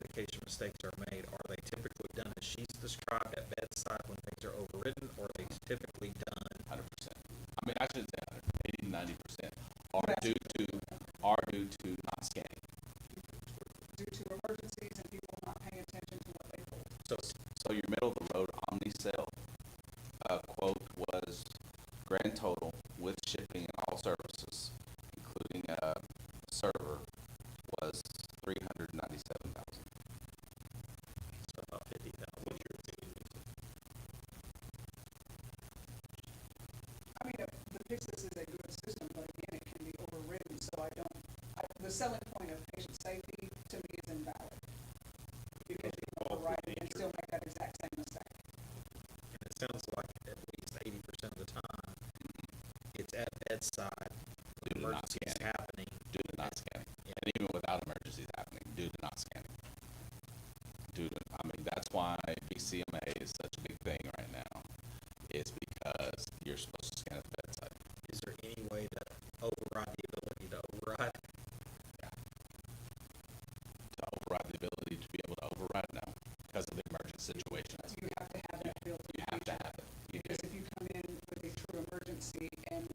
medication mistakes are made, are they typically done as she's described at bedside when things are overridden, or are they typically done? 100%. I should say 80 to 90% are Yes. due to not scanning. Due to emergencies and people not paying attention to what they pulled. So your middle of the road Omnicell quote was grand total with shipping and all services, including server, was $397,000. So about 50,000. What's your opinion? The Pixis is a good system, but again, it can be overridden, so the selling point of patient safety to me is invalid. Because you can override it and still make that exact same mistake. And it sounds like at least 80% of the time, it's at bedside, Due when to not emergency is scanning. happening. Due to not scanning. Yeah. And even without emergencies happening, due to not scanning. That's why BCMA is such a big thing right now, is because you're supposed to scan at the bedside. Is there any way to override the ability to override? Yeah. To override the ability to be able to override now because of the emergency situations. You have to have that built You have to have it. You do. Because if you come in with a true emergency and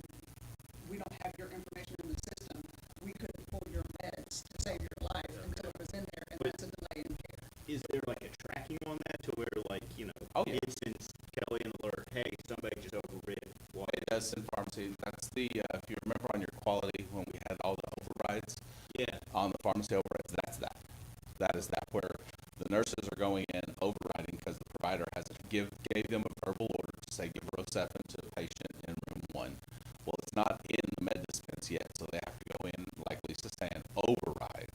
we don't have your information in the system, we couldn't pull your meds to save your life until it was in there, and that's a delay in care. Is there like a tracking on that to where Oh, yeah. instant Kelly an alert, hey, somebody just overrid what? It does in pharmacy. That's the, if you remember on your quality when we had all the overrides Yeah. on the pharmacy overrides, that's that. That is that where the nurses are going in overriding because the provider gave them a verbal order to say give Rocephin to a patient in room 1. Well, it's not in the med dispense yet, so they have to go in, like Lisa's saying, override.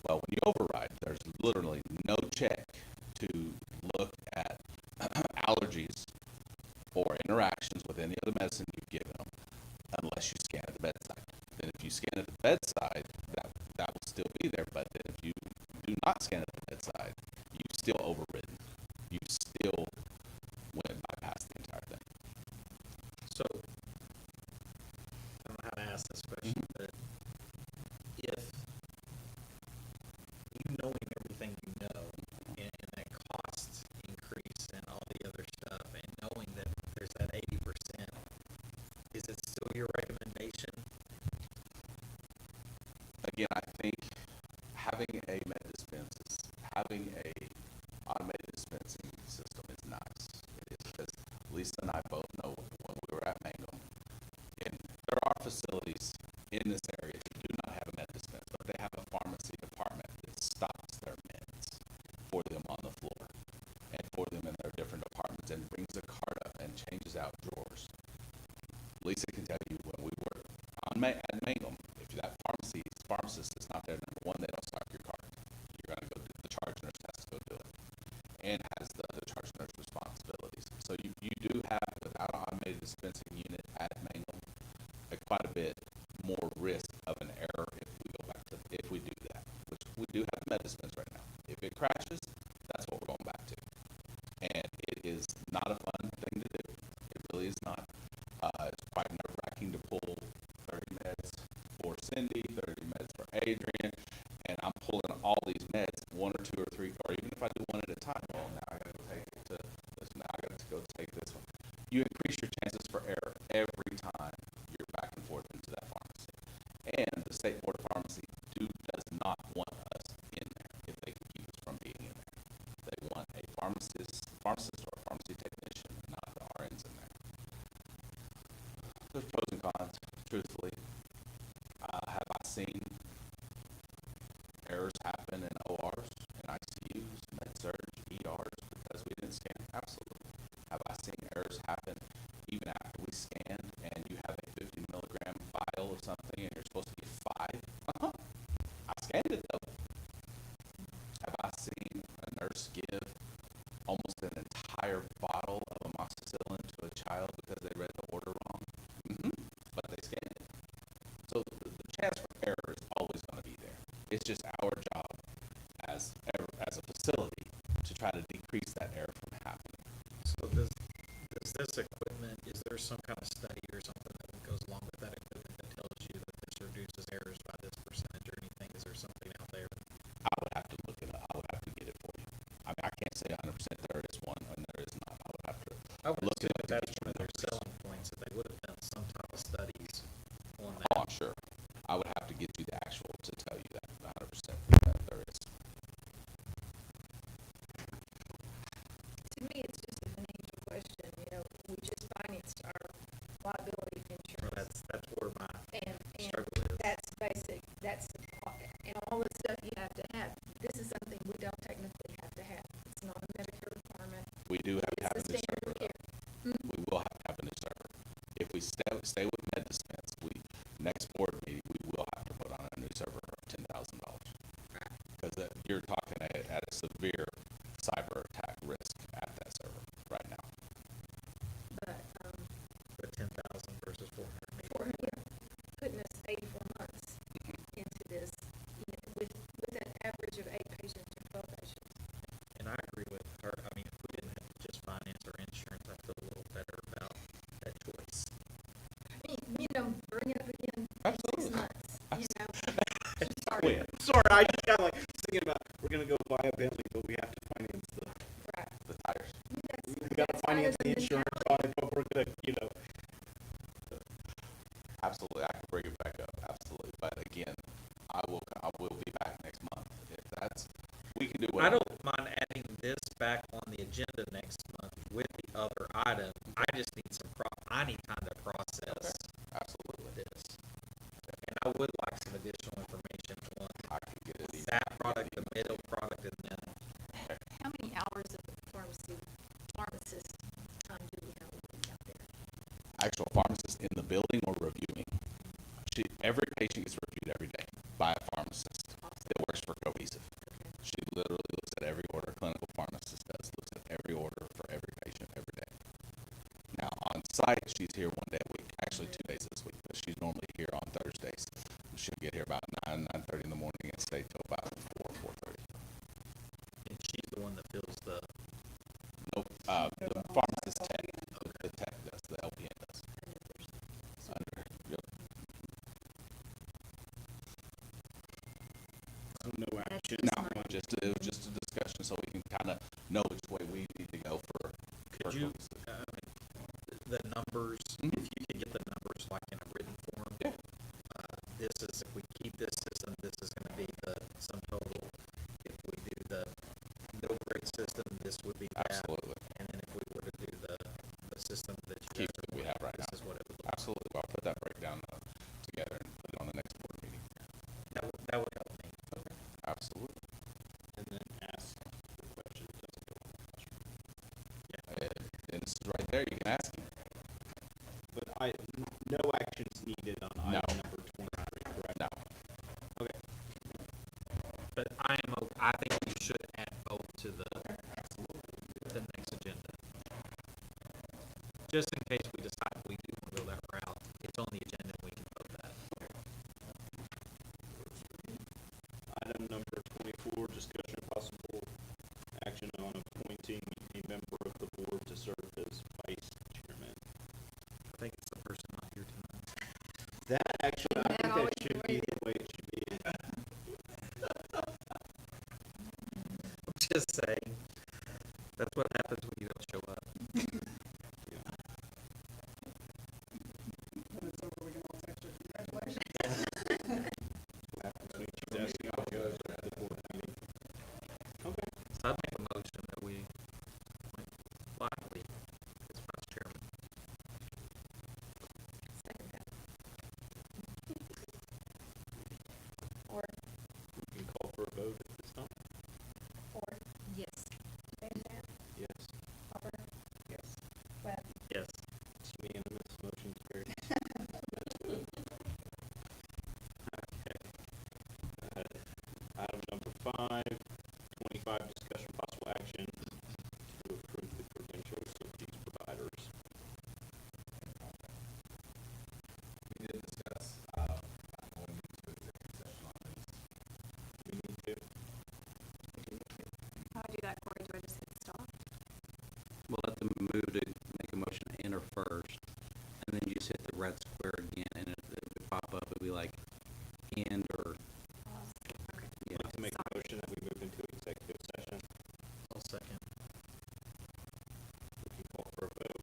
Well, when you override, there's literally no check to look at allergies or interactions with any other medicine you've given them unless you scan at the bedside. Then if you scan at the bedside, that will still be there, but then if you do not scan at the bedside, you've still overridden. ask this question, but if you knowing everything you know, and that cost increase and all the other stuff, and knowing that there's that 80%, is it still your recommendation? Again, I think having a med dispense, having a automated dispensing system is nice. It is, because Lisa and I both know when we were at Mangum, and there are facilities in this area that do not have a med dispense, but they have a pharmacy department that stocks their meds for them on the floor and for them in their different departments and brings the cart up and changes out drawers. Lisa can tell you when we were at Mangum, if that pharmacist is not there, number one, they don't stock your cart. You're going to go do the charge nurse has to go do it and has the charge nurse responsibilities. So you do have, without an automated dispensing unit at Mangum, quite a bit more risk of an error if we do that, which we do have med dispense right now. If it crashes, that's what we're going back to. And it is not a fun thing to do. It really is not. It's quite nerve-wracking to pull 30 meds for Cindy, 30 meds for Adrian, and I'm pulling all these meds, one or two or three, or even if I do one at a time. Well, now I got to take it to this. Now I got to go take this one. You increase your chances for error every time you're back and forth into that pharmacy. And the State Board of Pharmacy does not want us in there if they can keep us from being in there. They want a pharmacist or a pharmacy technician, not the RNs in there. There's pros and cons, truthfully. Have I seen errors happen in ORs, in ICUs, med-surg, ERs because we didn't scan? Absolutely. Have I seen errors happen even after we scanned and you have a 50 milligram vial of something and you're supposed to get 5? I scanned it though. Have I seen a nurse give almost an entire bottle of amoxicillin to a child because they read the order wrong? But they scanned it. So the chance for error is always going to be there. It's just our job as a facility to try to decrease that error from happening. So does this equipment, is there some kind of study or something that goes along with that equipment that tells you that this reduces errors by this percentage or anything? Is there something out there? I would have to look it up. I would have to get it for you. I mean, I can't say 100% there is one and there is not. I would have to look it up. That's one of their selling points, that they would have done some type of studies on that. Oh, I'm sure. I would have to get you the actual to tell you that 100% that there is. To me, it's just a financial question, we just financed our liability Well, insurance. that's where my And struggle is. that's basic, and all the stuff you have to have. This is something we don't technically have to have. It's not a Medicare requirement. We do have to have a It's new the standard server, of care. though. We will have to have a new server. If we stay with med dispense, next board meeting, we will have to put on a new server of $10,000. Because you're talking at a severe cyber attack risk at that server right now. But, The 10,000 versus 400. putting us 84 months into this, with an average of 8 patients or 12 patients. And I agree with her. I mean, if we didn't have to just finance our insurance, I feel a little better about that choice. Bring it up again in 6 Absolutely. months, Wait, sorry, I just got like thinking about, we're gonna go buy a Bentley, but we have to finance Right. The tires. we gotta finance the insurance on it, but we're gonna, Absolutely, I can bring it back up. Absolutely, but again, I will be back next month. If that's, we can do I whatever. don't mind adding this back on the agenda next month with the other item. I just need I need time to process Absolutely, this. And I would like some additional information on I can get it. that product, the middle product, and then How many hours of pharmacist time do we have out there? Actual pharmacist in the building or reviewing. Every patient gets reviewed every day by a pharmacist that works for Cohesive. She literally looks at every order. A clinical pharmacist looks at every order for every patient every day. Now on site, she's here one day a week. Actually, 2 days this week, but she's normally here on Thursdays. She'll get here about 9:30 in the morning and stay till about 4:30. and she's the one that fills the. Nope. The pharmacist tech. The tech does. The LPN does. Yep. No action. That's No, fine. it was just a discussion so we can kind of know which way we need to go for. Could you, the numbers, Mhm. if you could get the numbers like in a written form? Yeah. This is, if we keep this system, this is gonna be the sum total. If we do the no grade system, this would be that. Absolutely. And then if we were to do the system that you Keep guys what we have right this now. is what it would look like. Absolutely. I'll put that breakdown together and put it on the next board meeting. That would help me. Absolutely. And then ask the question, does it go in the classroom? And this is right there. You can ask him. But no actions needed on No. item number 23, correct? No. Okay. But I think you should add both to the next agenda. Just in case we decide we do want to go that route, it's on the agenda and we can vote that. Item number 24, discussion of possible action on appointing a member of the board to serve as vice chairman. I think it's the person not here tonight. That actually, I That think always that should the be way the way it should be. I'm just saying, that's what happens when you don't show up. When it's over, we can all text her, congratulations. What happens when she's asking how it goes at the board meeting. Okay. So I'd make a motion that we appoint Lively as vice chairman. Second that. Or, We can call for a vote at this time. or, Yes. Van Zandt, Yes. Hopper, Yes. Webb, Yes. It's unanimous, motion carries. Okay. Item number 5, 25, discussion possible action to approve the credentials of these providers. We did discuss, I'm going into executive session on this. We need to. how do I do that, Corey? Do I just hit stop? We'll let them move to make a motion to enter first, and then you just hit the red square again, and it would pop up, it'd be like end or, Okay. yeah. I'd like to make a motion that we move into executive session. I'll second. We can call for a vote.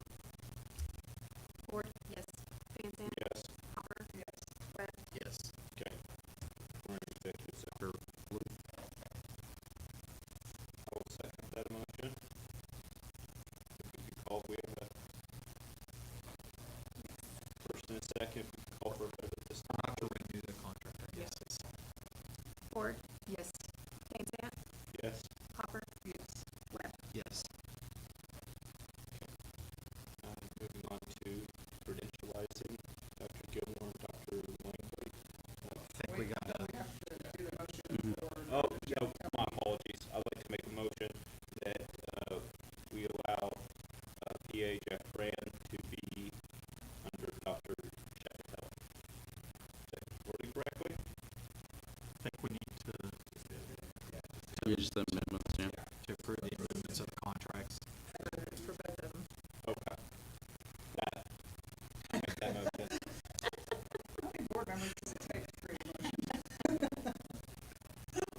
Ford, yes. Van Zandt, Yes. Hopper, Yes. Webb, Yes. Okay. We're in executive session. For Blue. I will second that motion. If we could call, we have a first and a second, we can call for a vote at this time. I'll have to redo the contract, I guess. Ford, Yes. Van Zandt, Yes. Hopper, Yes. Webb. Yes. Moving on to credentializing Dr. Gilmore and Dr. Langley. I think we got We have to do the motion Mhm. for. Oh, no, my apologies. I'd like to make a motion that, we allow, PA Jeff Rand to be under Dr. Chappell. Is that worded correctly? I think we need to Just the amendments, yeah. approve the amendments of the contracts. It's for both of them. Okay. That, I make that motion. How many board members does it take to create a motion?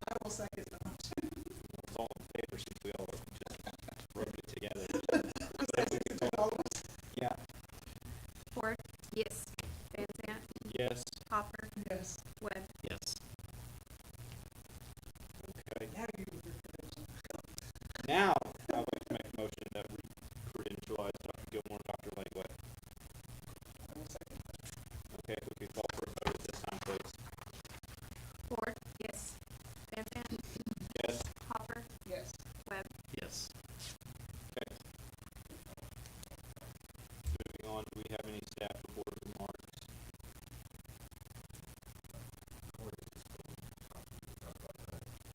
I will second the motion. It's all in favor since we all just wrote it together. Was that $62? Yeah. Ford, Yes. Van Zandt, Yes. Hopper, Yes. Webb. Yes. Okay. Now you, your credentials. Now, I'd like to make a motion that we credentialize Dr. Gilmore and Dr. Langley. I will second that. Okay, if we could call for a vote at this time, please. Ford, yes. Van Zandt, Yes. Hopper, Yes. Webb. Yes. Okay. Moving on, do we have any staff report remarks?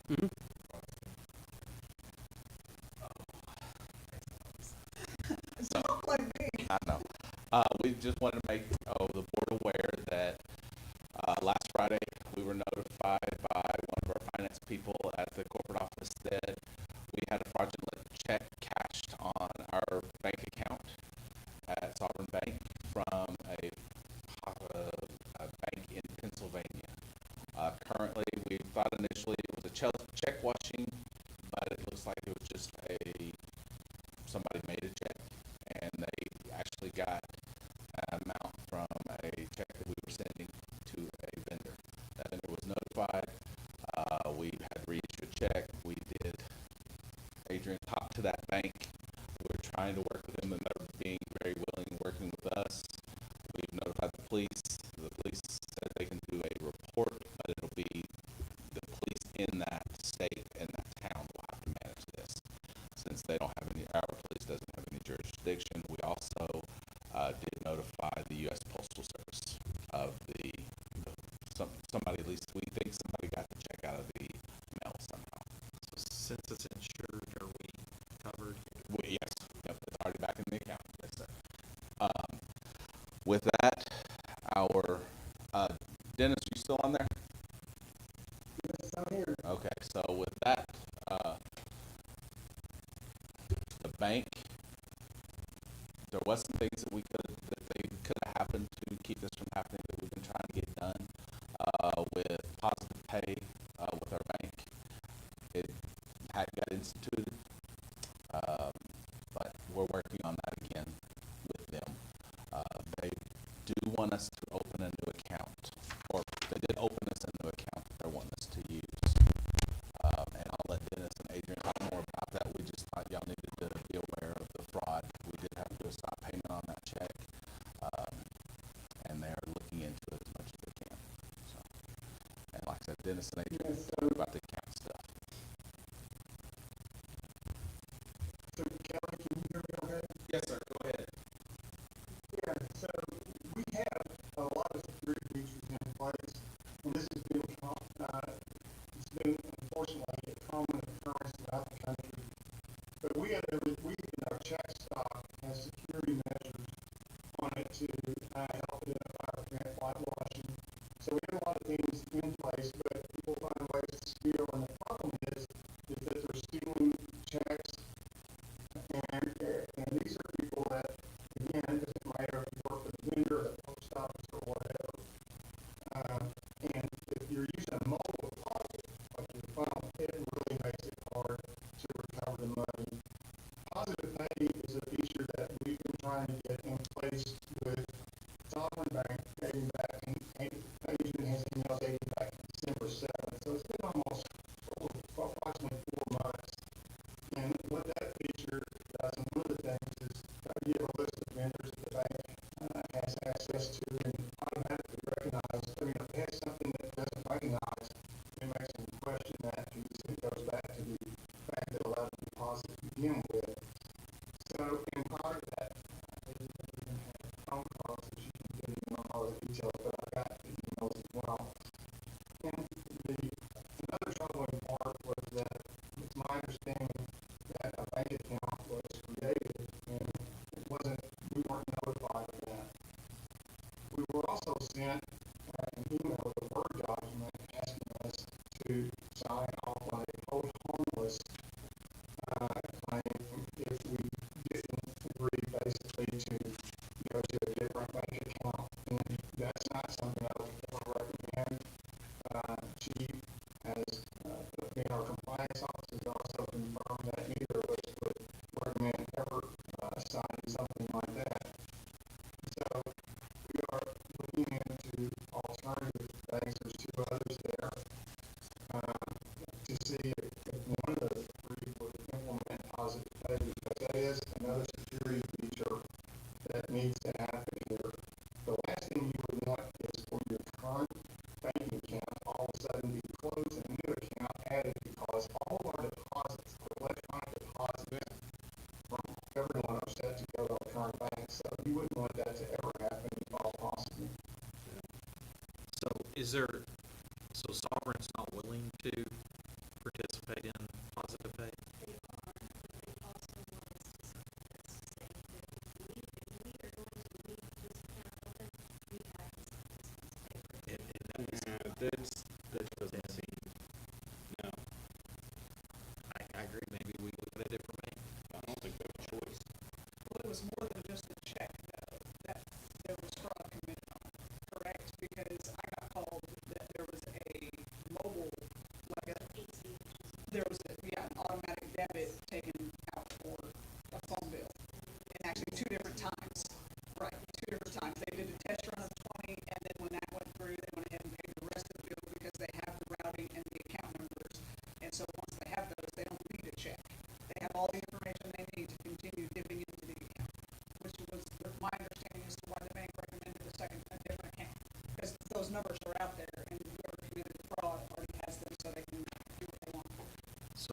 Mhm. Don't blame me. I know. We just wanted to make, the board aware that, last Friday, we were notified by one of our finance people at the corporate office that we had a fraudulent check cashed on our bank account at Sovereign Bank from a bank in Pennsylvania. Currently, we thought initially it was check washing, but it looks like it was just somebody made a check, and they actually got an amount from a check that we were sending to a vendor. That vendor was notified. We had to reissue a check. We did. Adrian talked to that bank. We're trying to work with them, and they're being very willing and working with us. We've notified the police. The police said they can do a report, but it'll be the police in that state and that town will have to manage this, since they don't have any. Our police doesn't have any jurisdiction. We also did notify the U.S. Postal Service of somebody. At least we think somebody got the check out of the mail somehow. So since it's insured, are we covered? Yes, yep, it's already back in the account. Yes, sir. With that, our Dennis, you still on there? Yes, I'm here. Okay, so with that, the bank, there was some things that they could have happened to keep this from happening that we've been trying to get done with positive pay with our bank. It had got instituted, but we're working on that again with them. They do want us to open a new account, or they did open us a new account that they want us to use. And I'll let Dennis and Adrian talk more about that. We just thought y'all needed to be aware of the fraud. We did have to do a stop payment on that check, and they are looking into it as much as they can. So, and like I said, Dennis and Adrian Yes, talk about the account stuff. So Kelly, can you hear me okay? Yes, sir. Go ahead. Yeah, so we have a lot of security features in place, and this has been, it's been unfortunately a common occurrence throughout the country. But we in our check stock has security measures on it to help identify or prevent whitewashing. So we have a lot of things in place, but people find ways to steal, and the problem is that they're stealing checks, and these are people that, again, it doesn't matter if you work for the vendor or the post office or whatever. And if you're using a mobile deposit, like your phone, it really makes it hard to recover the money. Positive pay is a feature that we've been trying to get in place with Sovereign Bank dating back, and Adrian has emailed dating back December 7th. So it's been almost approximately 4 months. And what that feature does, and one of the things is you have a list of vendors that the bank has access to and automatically recognize. I mean, if it has something that it doesn't recognize, it makes them question that because it goes back to the bank that allowed the deposit to begin with. So, in part of that, there's been phone calls that you can get in on all the details, but I got the emails as well. And another troubling part was that it's my understanding that a bank account was created and we weren't notified of that. We were also sent an email with a Word document asking us to sign off on a hold harmless claim if we didn't agree basically to go to a different bank account. And that's not something I would ever recommend. Chief has put me in our compliance office and also confirmed that neither of us would recommend ever signing something like that. So we are looking into alternative banks. There's 2 others there to see if one of the 3 would implement positive pay, because that is another security feature that needs to happen here. The last thing you would want is for your current banking account all of a sudden be closed and a new account added, because all of our deposits, our electronic deposits from everyone are set to go to electronic banks. So you wouldn't want that to ever happen if all possible. So so Sovereign's not willing to participate in positive pay? They are, but they also want us to say that if we are going to leave this account open, we have to sign this piece of paper. That doesn't seem, no, I agree, maybe we look at a different bank. I don't think they have a choice. Well, it was more than just a check, though, that there was fraud committed on, correct? Because I got called that there was a mobile, like a ACH. those numbers are out there, and whoever committed the fraud already has them, so they can do what they want. So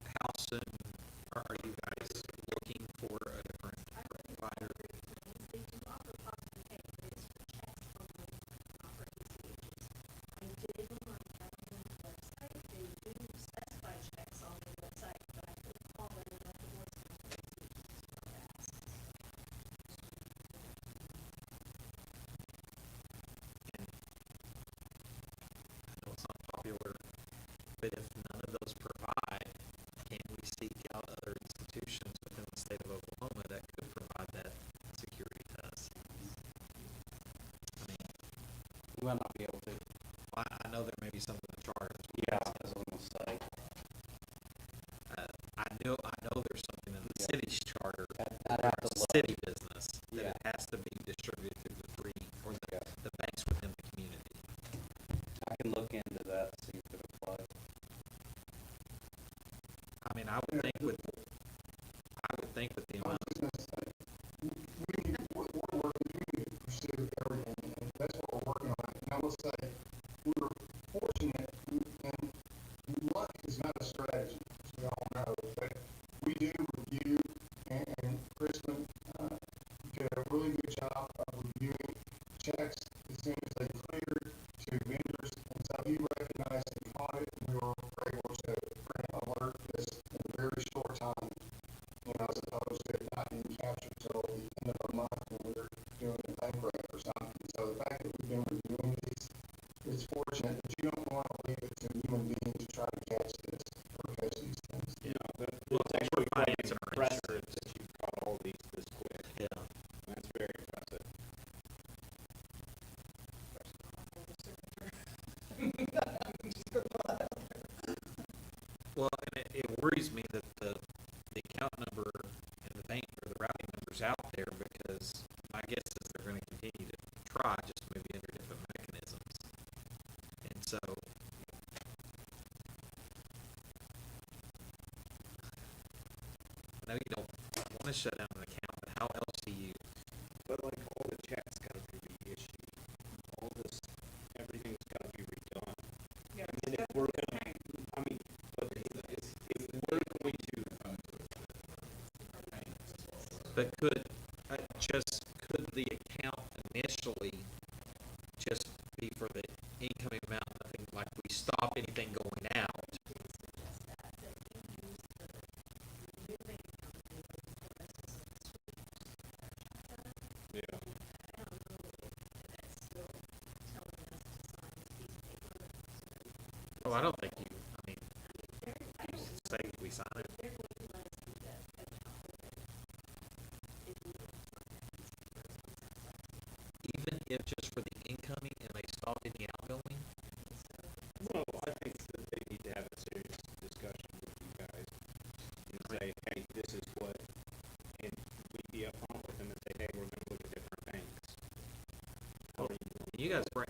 how soon are you guys looking for a different provider? They do offer positive pay, but it's for checks only, not for ACHs. I did look on the government website, they do specify checks on the website, but I couldn't call them and left a voicemail for ACHs, so I asked. And I know it's not popular, but if none of those provide, can we seek out other institutions within the state of Oklahoma that could provide that security to us? I mean, We might not be able to. I know there may be some in the charters. Yeah, I was gonna say. I know there's something in the Yeah. city's charter, I'd have to look. city business, that Yeah. it has to be distributed through the three, or Yeah. the banks within the community. I can look into that, see if it applies. I mean, I would think with the I was amount, just gonna say, we're working, we need to pursue everything, and that's what we're working on. And I will say, we're fortunate, and luck is not a strategy, as we all know, but we do review, and Kristen, did a really good job of reviewing checks as soon as they cleared to vendors, and so he recognized and caught it, and we were able to bring alert this in a very short time, you know, as opposed to it not being captured till the end of the month when we were doing the bank rec or something. So the fact that we've been reviewing these is fortunate, but you don't want to leave it to human beings to try to catch this or catch these things. You know, Well, it's actually we're quite financing our impressive that you've caught all these this quick. yeah. That's very impressive. Well, and it worries me that the account number and the bank or the routing number's out there, because my guess is they're gonna continue to try, just maybe under different mechanisms. And so, I know you don't wanna shut down an account, but how else do you, But like all the checks gotta be reissued, all this, everything's gotta be redone. Yeah, And if we're gonna, I mean, but if we're going to, but could the account initially just be for the incoming amount, nothing, like we stop anything going out? yeah, Well, I don't think you, I mean, you say we sign it. Even if just for the incoming and they stop any outgoing? well, I think that they need to have a serious discussion with you guys and say, hey, this is what, and we'd be upfront with them and say, hey, we're gonna look at different banks. How do you want You guys bring,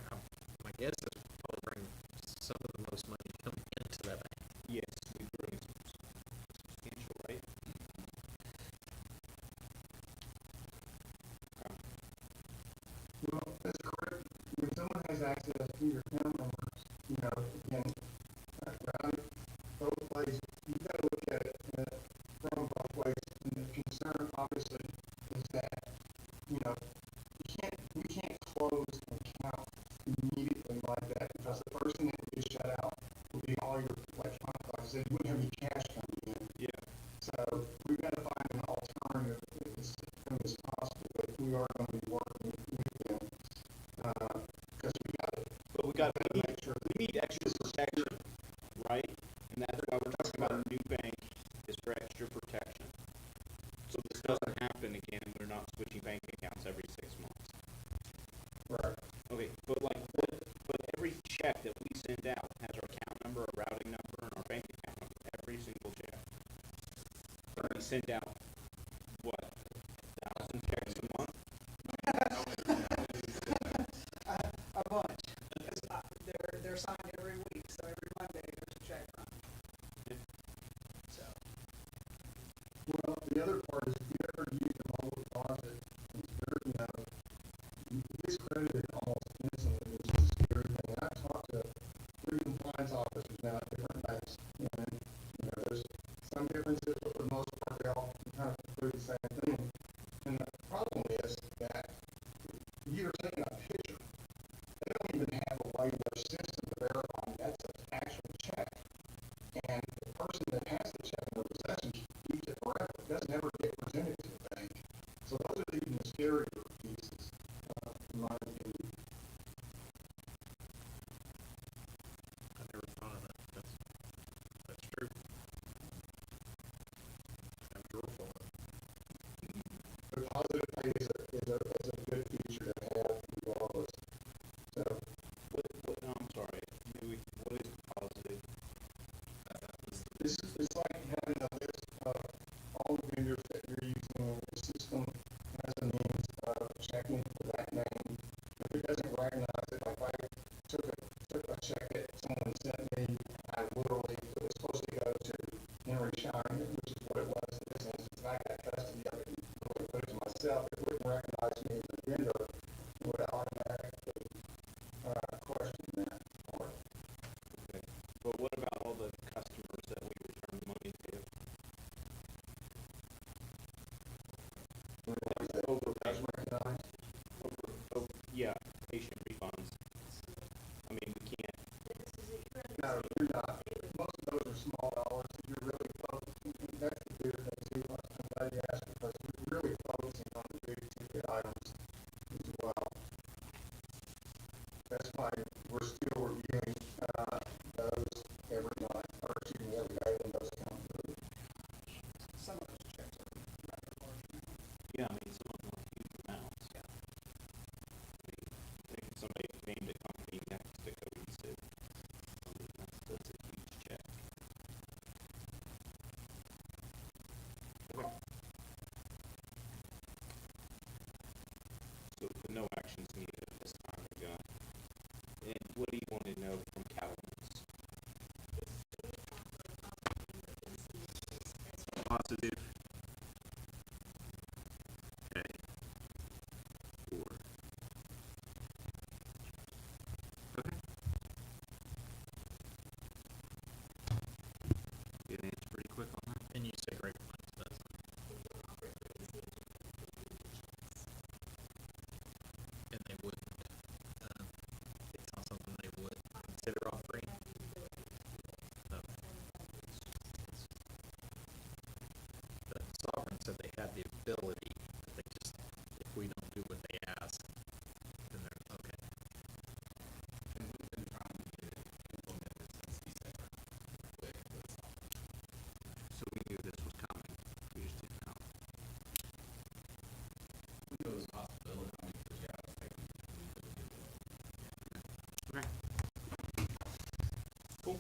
my guess is probably bring some of the most money coming into that bank. Yes, we bring substantial, right? Well, that's correct. When someone has access to your account numbers, you know, again, routing, both ways, you've got to look at it from both ways. And the concern, obviously, is that, you know, we can't close an account immediately like that, because the first thing that would get shut out would be all your electronic, like I said, you wouldn't have any cash coming in. Yeah. So we've got to find an alternative as soon as possible, but we are going to be working with them. Because we got to make sure. We need extra protection, right? And that's why we're talking about a new bank, is for extra protection. So this doesn't happen again, we're not switching bank accounts every 6 months. Right. Okay, but but every check that we send out has our account number, our routing number, and our bank account number, every single check. And we send out, what, 1,000 checks a month? a bunch. They're signed every week, so every Monday there's a check run. So, Well, the other part is if you ever use a mobile deposit, it's very, you know, it gets credited almost instantly, which is doesn't recognize it, like I took a check that someone sent me, I literally, it was supposed to go to Henry Shine, which is what it was in this instance, and I got custody of it and really put it to myself, it wouldn't recognize me as a vendor, it would automatically, question that part. Okay. But what about all the customers that we return money to? Over, Does recognize? yeah, patient refunds. I mean, we can't, No, you're not. Most of those are small dollars. If you're really focusing, that's the bigger thing too. I'm glad you asked because we're really focusing on the big ticket items as well. That's why we're still reviewing, those every month, or excuse me, every day when those come through. Some of those checks are rather large now. yeah, I mean, some of them are huge amounts. I mean, I think somebody named a company next to Cohesive. I mean, that's a huge check. Okay. So no actions needed at this time, we got. And what do you want to know from Cattleman's? Positive. Okay. 4. Okay. Get an answer pretty quick on that. And you say Grapevine does. And they wouldn't, it's not something they would consider offering. No. The Sovereign said they had the ability, but they just, if we don't do what they ask, then they're, okay. And we've been trying to get it implemented since December with So we knew this was coming. We just didn't know. we know there's a possibility, I mean, because yeah, I was thinking we could do it. Okay. Cool.